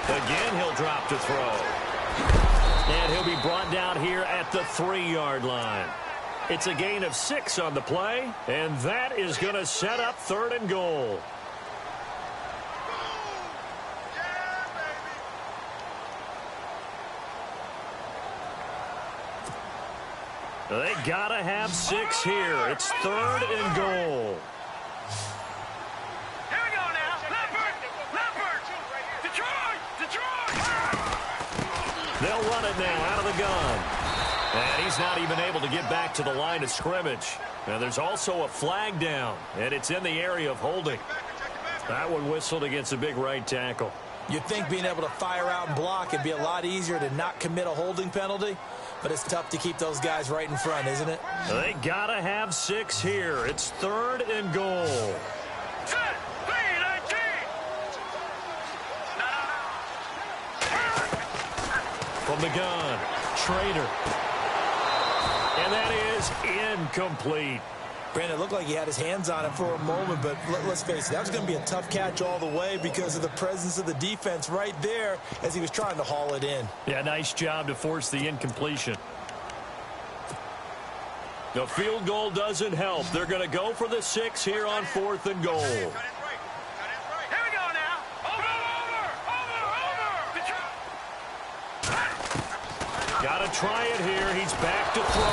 Again, he'll drop to throw. And he'll be brought down here at the 3-yard line. It's a gain of 6 on the play, and that is going to set up 3rd and goal. They gotta have 6 here. It's 3rd and goal. Here we go now. Leopard. Detroit. They'll run it now out of the gun. And he's not even able to get back to the line of scrimmage. Now there's also a flag down, and it's in the area of holding. That one whistled against a big right tackle. You'd think being able to fire out and block it'd be a lot easier to not commit a holding penalty, but it's tough to keep those guys right in front, isn't it? They gotta have 6 here. It's 3rd and goal. Set. From the gun, Schrader. And that is incomplete. Brandon, it looked like he had his hands on it for a moment, but let's face it, that was going to be a tough catch all the way because of the presence of the defense right there as he was trying to haul it in. Yeah, nice job to force the incompletion. The field goal doesn't help. They're going to go for the 6 here on 4th and goal. Here we go now. Over. Got to try it here. He's back to throw.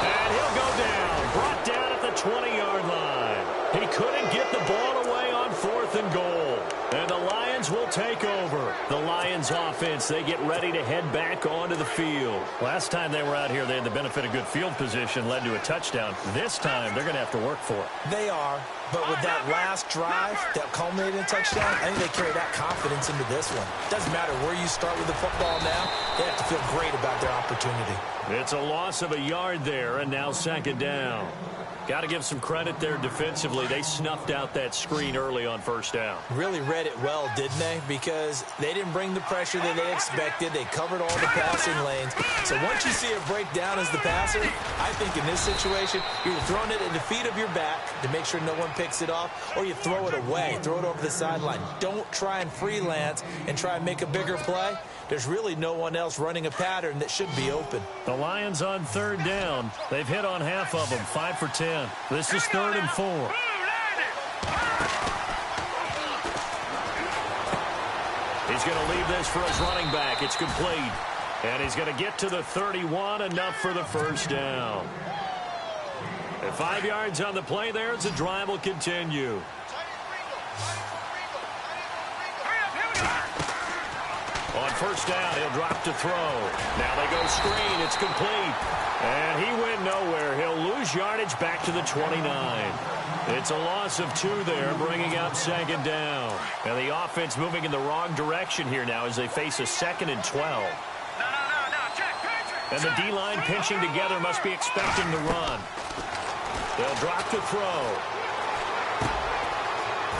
And he'll go down. Brought down at the 20-yard line. He couldn't get the ball away on 4th and goal. And the Lions will take over. The Lions offense, they get ready to head back onto the field. Last time they were out here, they had the benefit of good field position, led to a touchdown. This time, they're going to have to work for it. They are, but with that last drive that culminated in a touchdown, I think they carry that confidence into this one. Doesn't matter where you start with the football now, they have to feel great about their opportunity. It's a loss of a yard there, and now 2nd down. Got to give some credit there defensively. They snuffed out that screen early on 1st down. Really read it well, didn't they? Because they didn't bring the pressure that they expected. They covered all the passing lanes. So once you see it break down as the passer, I think in this situation, you're throwing it at the feet of your back to make sure no one picks it off, or you throw it away, throw it over the sideline. Don't try and freelance and try and make a bigger play. There's really no one else running a pattern that should be open. The Lions on 3rd down. They've hit on half of them, 5 for 10. This is 3rd and 4. He's going to leave this for his running back. It's complete. And he's going to get to the 31, enough for the 1st down. And 5 yards on the play there as the drive will continue. On 1st down, he'll drop to throw. Now they go screen. It's complete. And he went nowhere. He'll lose yardage back to the 29. It's a loss of 2 there, bringing up 2nd down. And the offense moving in the wrong direction here now as they face a 2nd and 12. And the D-line pinching together, must be expecting the run. They'll drop to throw.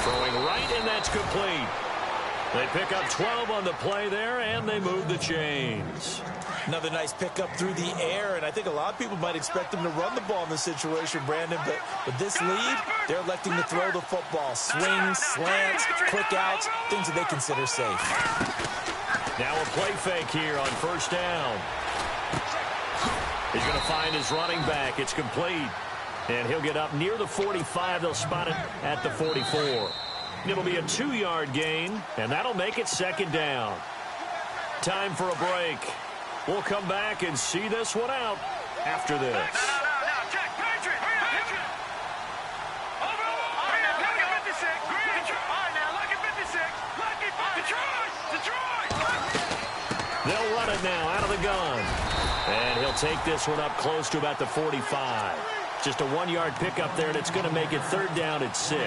Throwing right, and that's complete. They pick up 12 on the play there, and they move the chains. Another nice pickup through the air, and I think a lot of people might expect them to run the ball in this situation, Brandon, but with this lead, they're electing to throw the football. Swings, slants, quick outs, things that they consider safe. Now a play fake here on 1st down. He's going to find his running back. It's complete, and he'll get up near the 45. They'll spot it at the 44. It'll be a 2-yard gain, and that'll make it 2nd down. Time for a break. We'll come back and see this one out after this. No, check. Patriot. Over. All right, now, look at 56. All right, now, look at 56. Look at Detroit. They'll run it now out of the gun. And he'll take this one up close to about the 45. Just a 1-yard pickup there, and it's going to make it 3rd down at 6.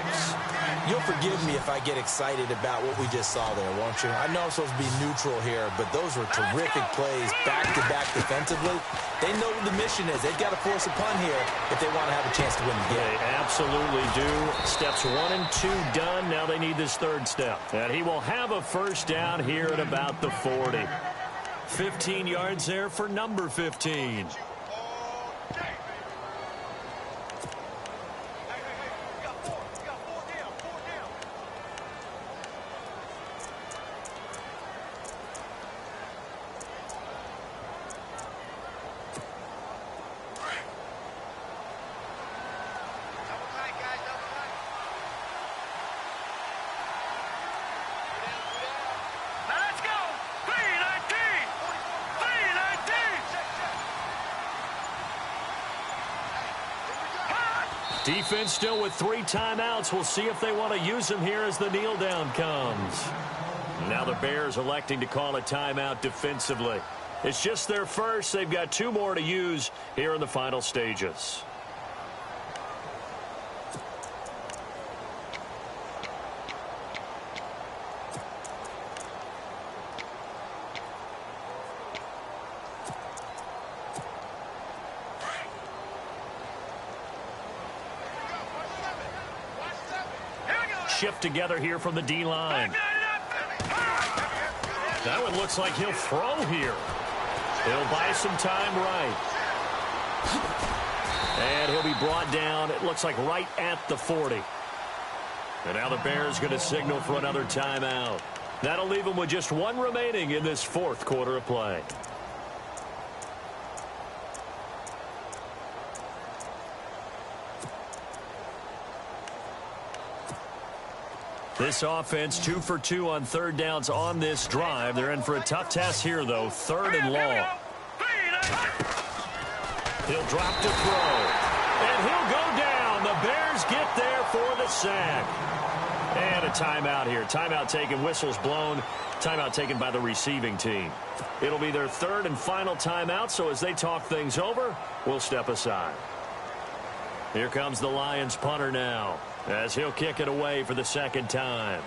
You'll forgive me if I get excited about what we just saw there, won't you? I know I'm supposed to be neutral here, but those were terrific plays back-to-back defensively. They know what the mission is. They've got to force a punt here if they want to have a chance to win the game. They absolutely do. Steps 1 and 2 done. Now they need this 3rd step. And he will have a 1st down here at about the 40. 15 yards there for number 15. Defense still with 3 timeouts. We'll see if they want to use them here as the kneel down comes. Now the Bears electing to call a timeout defensively. It's just their first. They've got 2 more to use here in the final stages. Shift together here from the D-line. That one looks like he'll throw here. He'll buy some time right. And he'll be brought down, it looks like right at the 40. And now the Bears going to signal for another timeout. That'll leave them with just 1 remaining in this 4th quarter of play. This offense 2 for 2 on 3rd downs on this drive. They're in for a tough task here, though. 3rd and long. He'll drop to throw. And he'll go down. The Bears get there for the sack. And a timeout here. Timeout taken, whistles blown. Timeout taken by the receiving team. It'll be their 3rd and final timeout, so as they talk things over, we'll step aside. Here comes the Lions punter now, as he'll kick it away for the 2nd time.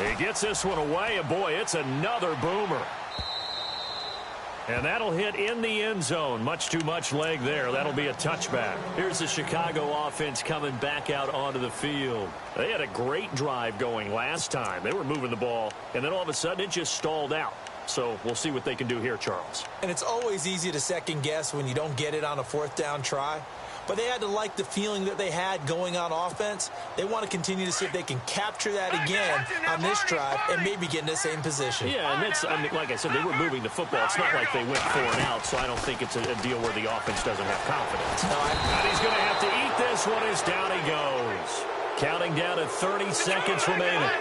He gets this one away, and boy, it's another boomer. And that'll hit in the end zone. Much too much leg there. That'll be a touchback. Here's the Chicago offense coming back out onto the field. They had a great drive going last time. They were moving the ball, and then all of a sudden it just stalled out. So we'll see what they can do here, Charles. And it's always easy to second guess when you don't get it on a 4th down try. But they had to like the feeling that they had going on offense. They want to continue to see if they can capture that again on this drive and maybe get in the same position. Yeah, and that's, I mean, like I said, they were moving the football. It's not like they went 4 and out, so I don't think it's a deal where the offense doesn't have confidence. No, and he's going to have to eat this one as down he goes. Counting down to 30 seconds remaining.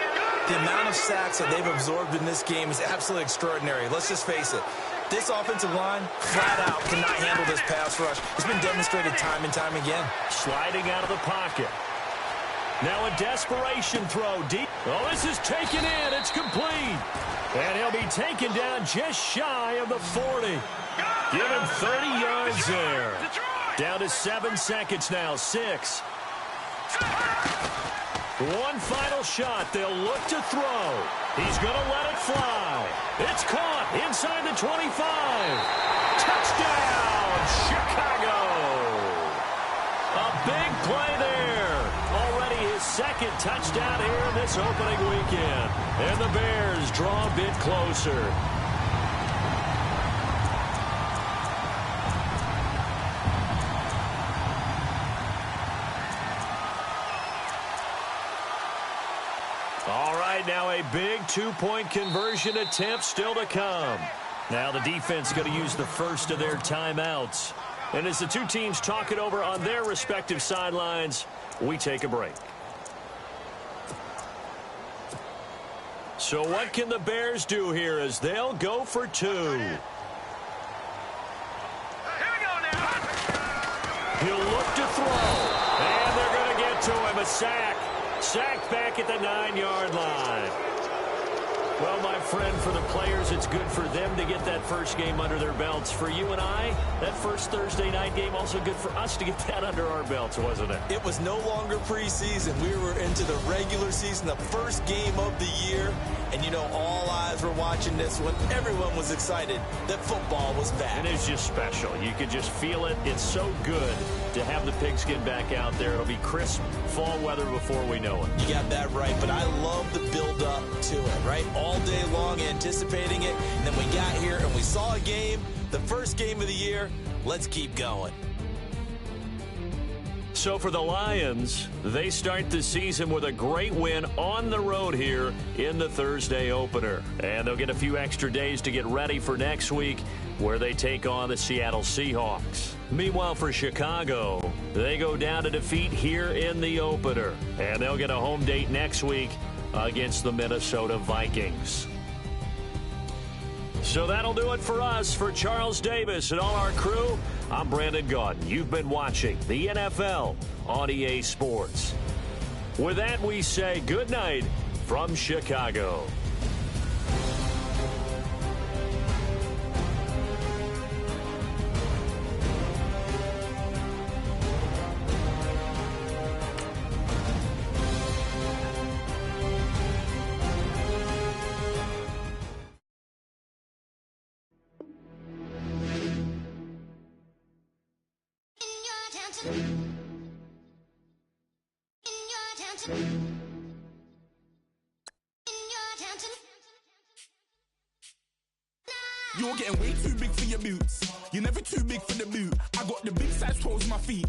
The amount of sacks that they've absorbed in this game is absolutely extraordinary. Let's just face it. This offensive line, flat out, cannot handle this pass rush. It's been demonstrated time and time again. Sliding out of the pocket. Now a desperation throw deep. Oh, this is taken in. It's complete. And he'll be taken down just shy of the 40. Give him 30 yards there. Down to 7 seconds now. 6. One final shot. They'll look to throw. He's going to let it fly. It's caught inside the 25. Touchdown, Chicago. A big play there. Already his 2nd touchdown here in this opening weekend. And the Bears draw a bit closer. Now a big 2-point conversion attempt still to come. Now the defense going to use the first of their timeouts. And as the 2 teams talk it over on their respective sidelines, we take a break. So what can the Bears do here as they'll go for two? Here we go now. He'll look to throw. And they're going to get to him. A sack. Sacked back at the 9-yard line. Well, my friend, for the players, it's good for them to get that first game under their belts. For you and I, that first Thursday night game, also good for us to get that under our belts, wasn't it? It was no longer preseason. We were into the regular season, the first game of the year. And, you know, all eyes were watching this when everyone was excited that football was back. And it's just special. You could just feel it. It's so good to have the pigskin back out there. It'll be crisp fall weather before we know it. You got that right, but I love the build-up to it, right? All day long anticipating it, and then we got here and we saw a game, the first game of the year. Let's keep going. So for the Lions, they start the season with a great win on the road here in the Thursday opener. And they'll get a few extra days to get ready for next week, where they take on the Seattle Seahawks. Meanwhile, for Chicago, they go down to defeat here in the opener. And they'll get a home date next week against the Minnesota Vikings. So that'll do it for us. For Charles Davis and all our crew, I'm Brandon Gaudin. You've been watching the NFL on EA Sports. With that, we say good night from Chicago. You're getting way too big for your boots. You're never too big for the boot. I got the big size toes on my feet.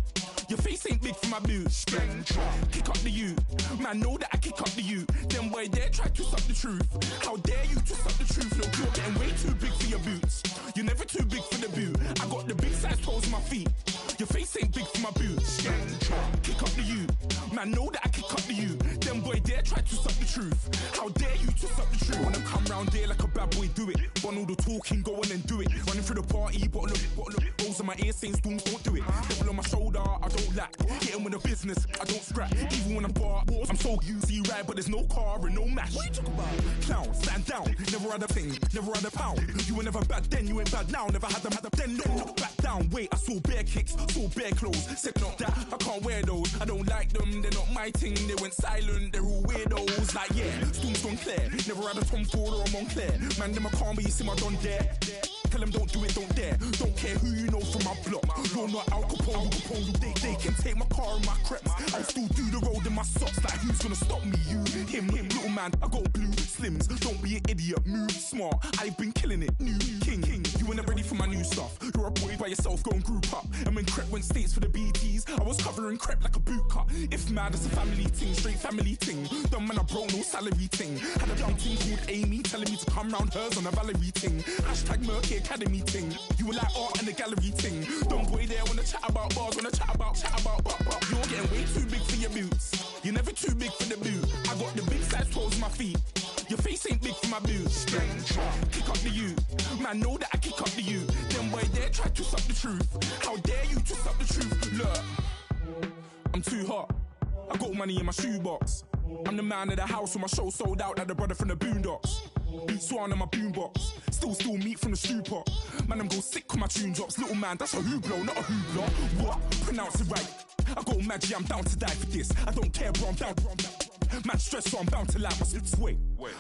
Your face ain't big for my boots. Kick up the you. Man, know that I kick up the you. Them boy dare try to suck the truth. How dare you to suck the truth? Look, you're getting way too big for your boots. You're never too big for the boot. I got the big size toes on my feet. Your face ain't big for my boots. Kick up the you. Man, know that I kick up the you. Them boy dare try to suck the truth. How dare you to suck the truth? When I come round there like a bad boy, do it. Want all the talking, go on and do it. Running through the party, bottle up. Rolls in my ear saying spoons, don't do it. Double on my shoulder, I don't lack. Hitting with the business, I don't scrap. Even when I'm bar, I'm so easy right, but there's no car and no mash. What you talk about? Clown, stand down. Never had a thing, never had a pound. You were never bad then, you ain't bad now. Never had them, then look back down. Wait, I saw bare kicks, saw bare clothes. Said not that, I can't wear those. I don't like them, they're not my thing. They went silent, they're all weirdos. Like yeah, Storm's gone clear. Never had a Tom Ford or a Montclair. Man, them I can't, but you see my Don there. Tell them don't do it, don't dare. Don't care who you know from my block. You're not Al Capone, they can take my car and my creps. I'll still do the road in my socks. Like who's gonna stop me? You, him, little man. I got blue slims. Don't be an idiot, move smart. I've been killing it, new king. You were never ready for my new stuff. You're a boy by yourself, go and group up. And when Crep went states for the BTs, I was covering Crep like a boot cut. If mad, it's a family thing, straight family thing. Dumb man, I broke no salary thing. Had a young thing called Amy telling me to come round hers on a Valerie thing. Hashtag Murky Academy thing. You were like art and the gallery thing. Dumb boy there wanna chat about bars, wanna chat about. You're getting way too big for your boots. You're never too big for the boot. I got the big size toes on my feet. Your face ain't big for my boots. Kick up the you. Man, know that I kick up the you. Them boy there try to suck the truth. How dare you to suck the truth? Look, I'm too hot. I got money in my shoebox. I'm the man of the house when my show sold out like the brother from the Boondocks. Beat Swan in my boombox. Still meat from the stew pot. Man, I'm go sick when my tune drops. Little man, that's a hooplo, not a hoopla. What? Pronounce it right. I got magic, I'm down to die for this. I don't care, bro, I'm down. Man, stress, so I'm bound to lie my slips. Wait,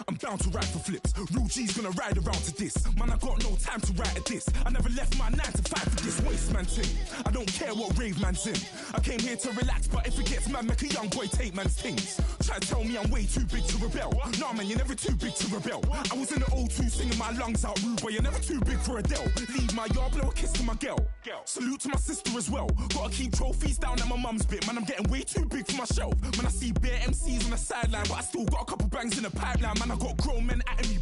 I'm bound to ride for flips. Real G's gonna ride around to this. Man, I got no time to write at this. I never left my 9 to 5 for this waste man thing. I don't care what rave man's in. I came here to relax, but if it gets mad, make a young boy take man's things. Try to tell me I'm way too big to rebel. Nah, man, you're never too big to rebel. I was in the O2 singing my lungs out rude, but you're never too big for Adele. Leave my yard, blow a kiss to my girl. Salute to my sister as well. Gotta keep trophies down at my mum's bit. Man, I'm getting way too big for my shelf. Man, I see bare MCs on the sideline, but I still got a couple bangs in the pipeline. Man, I got grown men at me.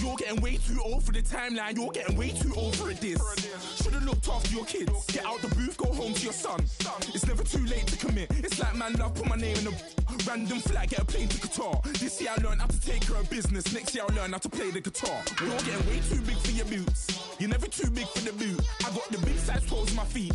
You're getting way too old for the timeline. You're getting way too old for a diss. Should've looked after your kids. Get out the booth, go home to your son. It's never too late to commit. It's like man love, put my name in a random flag, get a plane to Qatar. This year I learned how to take care of business. Next year I'll learn how to play the guitar. You're getting way too big for your boots. You're never too big for the boot. I got the big size toes on my feet.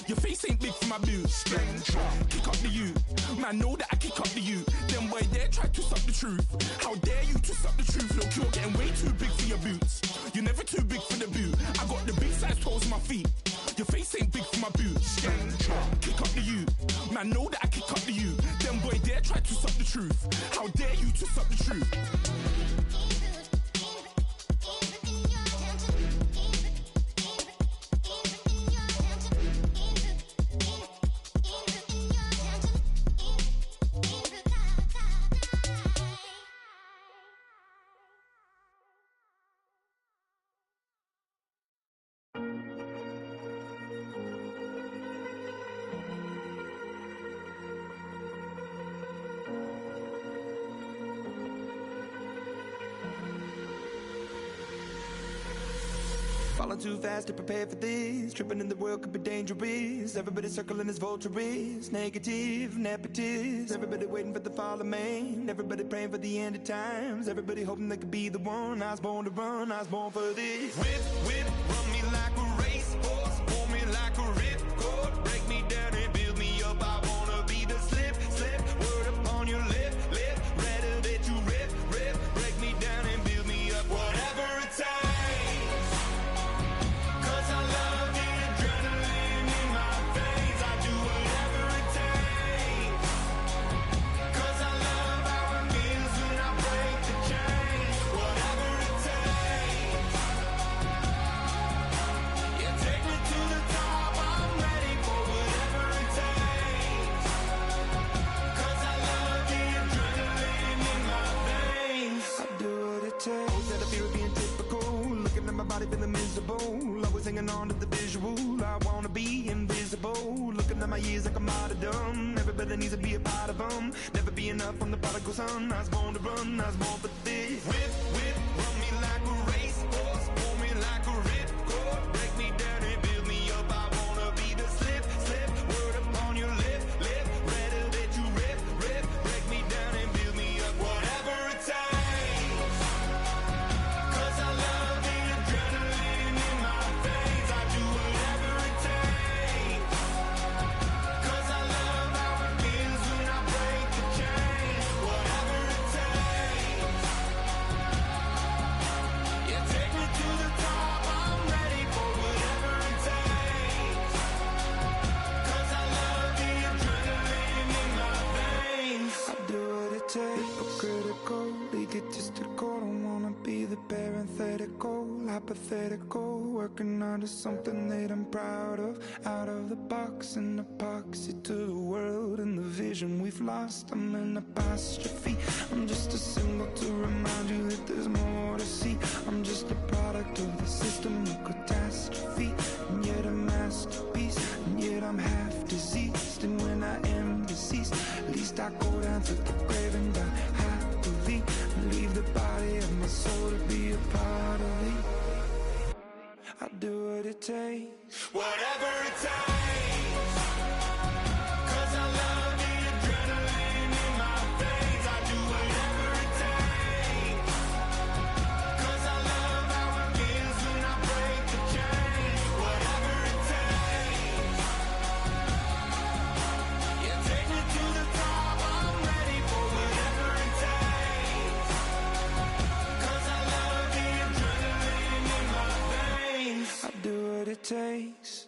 Your face ain't big for my boots. Kick up the you. Man, know that I kick up the you. Them boy there try to suck the truth. How dare you to suck the truth? Look, you're getting way too big for your boots. You're never too big for the boot. I got the big size toes on my feet. Your face ain't big for my boots. Kick up the you. Man, know that I kick up the you. Them boy there try to suck the truth. How dare you to suck the truth? Falling too fast to prepare for this. Tripping in the world could be dangerous. Everybody circling as vultures. Negative, nepotist. Everybody waiting for the fall of man. Everybody praying for the end of times. Everybody hoping they could be the one. I was born to run, I was born for this. Whip, whip, run me like a racehorse. Pull me like a ripcord. Break me down and build me up. I wanna be the slip, slip. Word upon your lip, lip. Rather that you rip, rip. Break me down and build me up. Whatever it takes. Feeling miserable, always hanging on to the visual. I wanna be invisible, looking at my years like I'm out of dumb. Everybody needs to be a part of them. Never be enough on the prodigal son. I was born to run, I was born for this. Whip, whip, run me like a racehorse. Pull me like a ripcord. Break me down and build me up. I wanna be the slip, slip. Word upon your lip, lip. Rather that you rip, rip. Break me down and build me up. Whatever it takes. Hypothetical, working out of something that I'm proud of. Out of the box, an epoxy to the world and the vision we've lost. I'm an apostrophe. I'm just a symbol to remind you that there's more to see. I'm just a product of the system of catastrophe, and yet a masterpiece, and yet I'm half diseased. And when I am deceased, at least I go down to the grave and die happily, and leave the body of my soul to be a part of me. I'll do what it takes. Whatever it takes. 'Cause I love the adrenaline in my veins. I do whatever it takes. 'Cause I love how it feels when I break the chains. Whatever it takes. Yeah, take me to the top. I'm ready for whatever it takes. 'Cause I love the adrenaline in my veins. I do what it takes.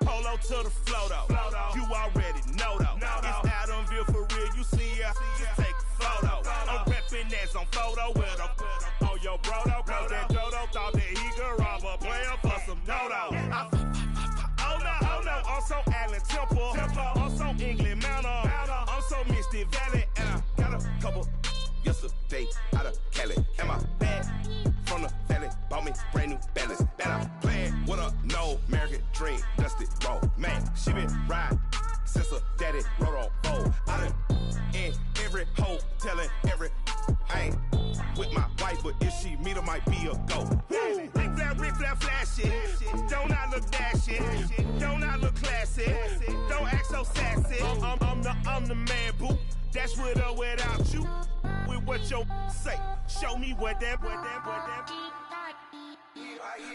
Polo to the flow though, you already know though. It's Adamville for real, you see ya, just take a photo. I'm reppin' that's on photo with a on your bro though, cause that Jodo thought that he could rob a player for some no-no. Oh no, I'm so Allen Temple, I'm so England Manor, I'm so Mystic Valley, and I got a couple yesterday out of Cali. And my bag from the valley bought me brand new balance. And I'm playing with a no American dream, dusty road. Man, she been riding since her daddy rode on bold. I done in every hole, telling every I ain't with my wife, but if she meet her, might be a go. Rick flap, flashy. Don't I look dashy? Don't I look classy? Don't act so sassy. I'm the man, boo. That's with or without you. With what your say. Show me what that.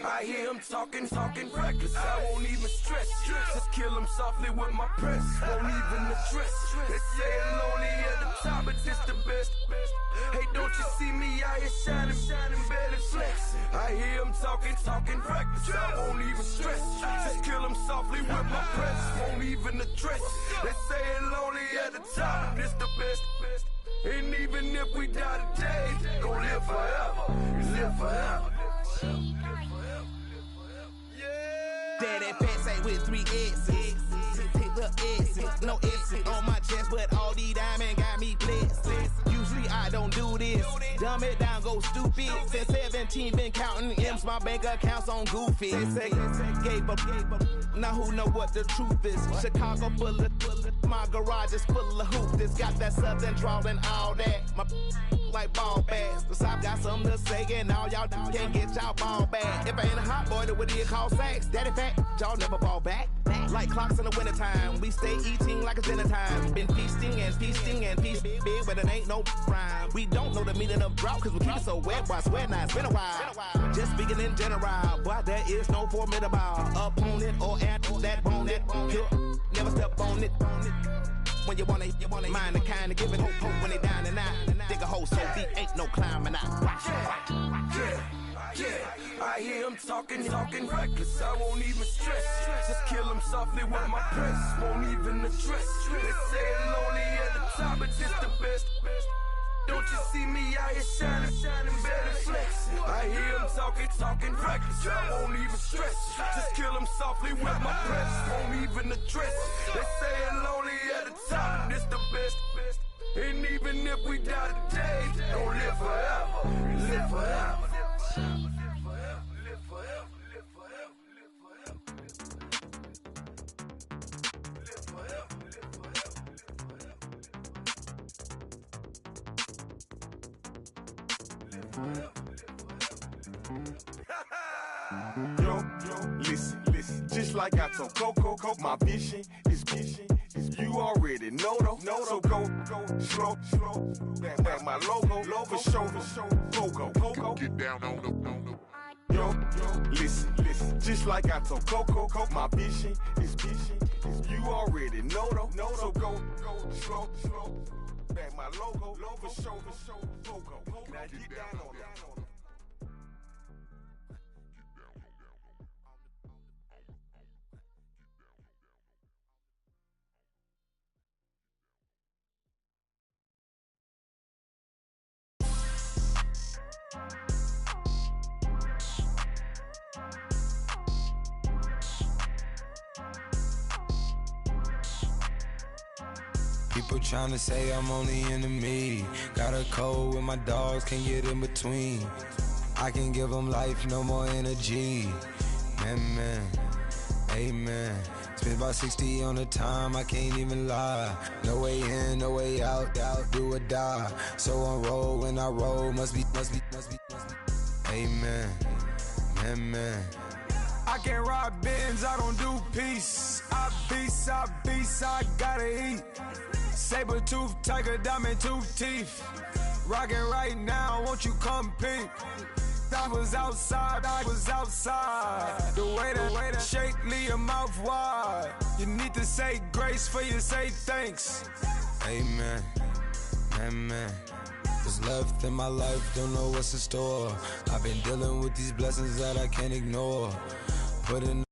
I hear him talking reckless. I won't even stress. Just kill him softly with my press. Won't even address. They say it lonely at the top, but this the best. Hey, don't you see me out here shining, better flex. I hear him talking reckless. I won't even stress. Just kill him softly with my press. Won't even address. They say it lonely at the top, this the best. And even if we die today, gon' live forever. Live forever. Daddy pants say with 3 X's. Take the X's, no X's on my chest, but all these diamonds got me blessed. Usually I don't do this. Dumb it down, go stupid. Since 17, been counting M's, my bank account's on goofy. Say, gave up. Now who know what the truth is? Chicago full of my garage is full of hoops. It's got that southern drawl and all that. My like ball bags. The South got something to say, and all y'all can't get y'all ball back. If I ain't a hot boy, then what do you call sex? Daddy fat, y'all never ball back. Like clocks in the wintertime, we stay eating like it's dinner time. Been feasting and feast big, but it ain't no rhyme. We don't know the meaning of drought, cause we keep it so wet, boy, I swear now it's been a while. Just speaking in general, boy, there is no formidable opponent or at that bone that you never step on it. When you want it, mind the kind of give it hope when they down and out. Dig a hole so deep, ain't no climbing out. Yeah, I hear him talking reckless. I won't even stress. Just kill him softly with my press. Won't even address. They say it lonely at the top, but just the best. Don't you see me out here shining, better flex. I hear him talking reckless. I won't even stress. Just kill him softly with my press. Won't even address. They say it lonely at the top, this the best. And even if we die today, don't live forever. Live forever. Yo, listen, just like I told Coco, my vision is you already know though. So go slow, back my logo, for show, go. Get down on the. Yo, listen, just like I told Coco, my vision is you already know though. So go slow, back my logo, for show, go. Now get down on it. People tryna say I'm only enemy. Got a code with my dogs, can't get in between. I can give them life, no more energy. Man, amen. Spent about 60 on the time, I can't even lie. No way in, no way out, do or die. So on roll, when I roll, must be. Amen, man. I can't rob Benz, I don't do peace. I beast, I gotta eat. Say saber tooth, tiger, diamond tooth teeth. Rockin' right now, won't you come peep? I was outside. The way that shake, leave your mouth wide. You need to say grace for you say thanks. Amen, amen. What's left in my life, don't know what's in store. I've been dealing with these blessings that I can't ignore. Putting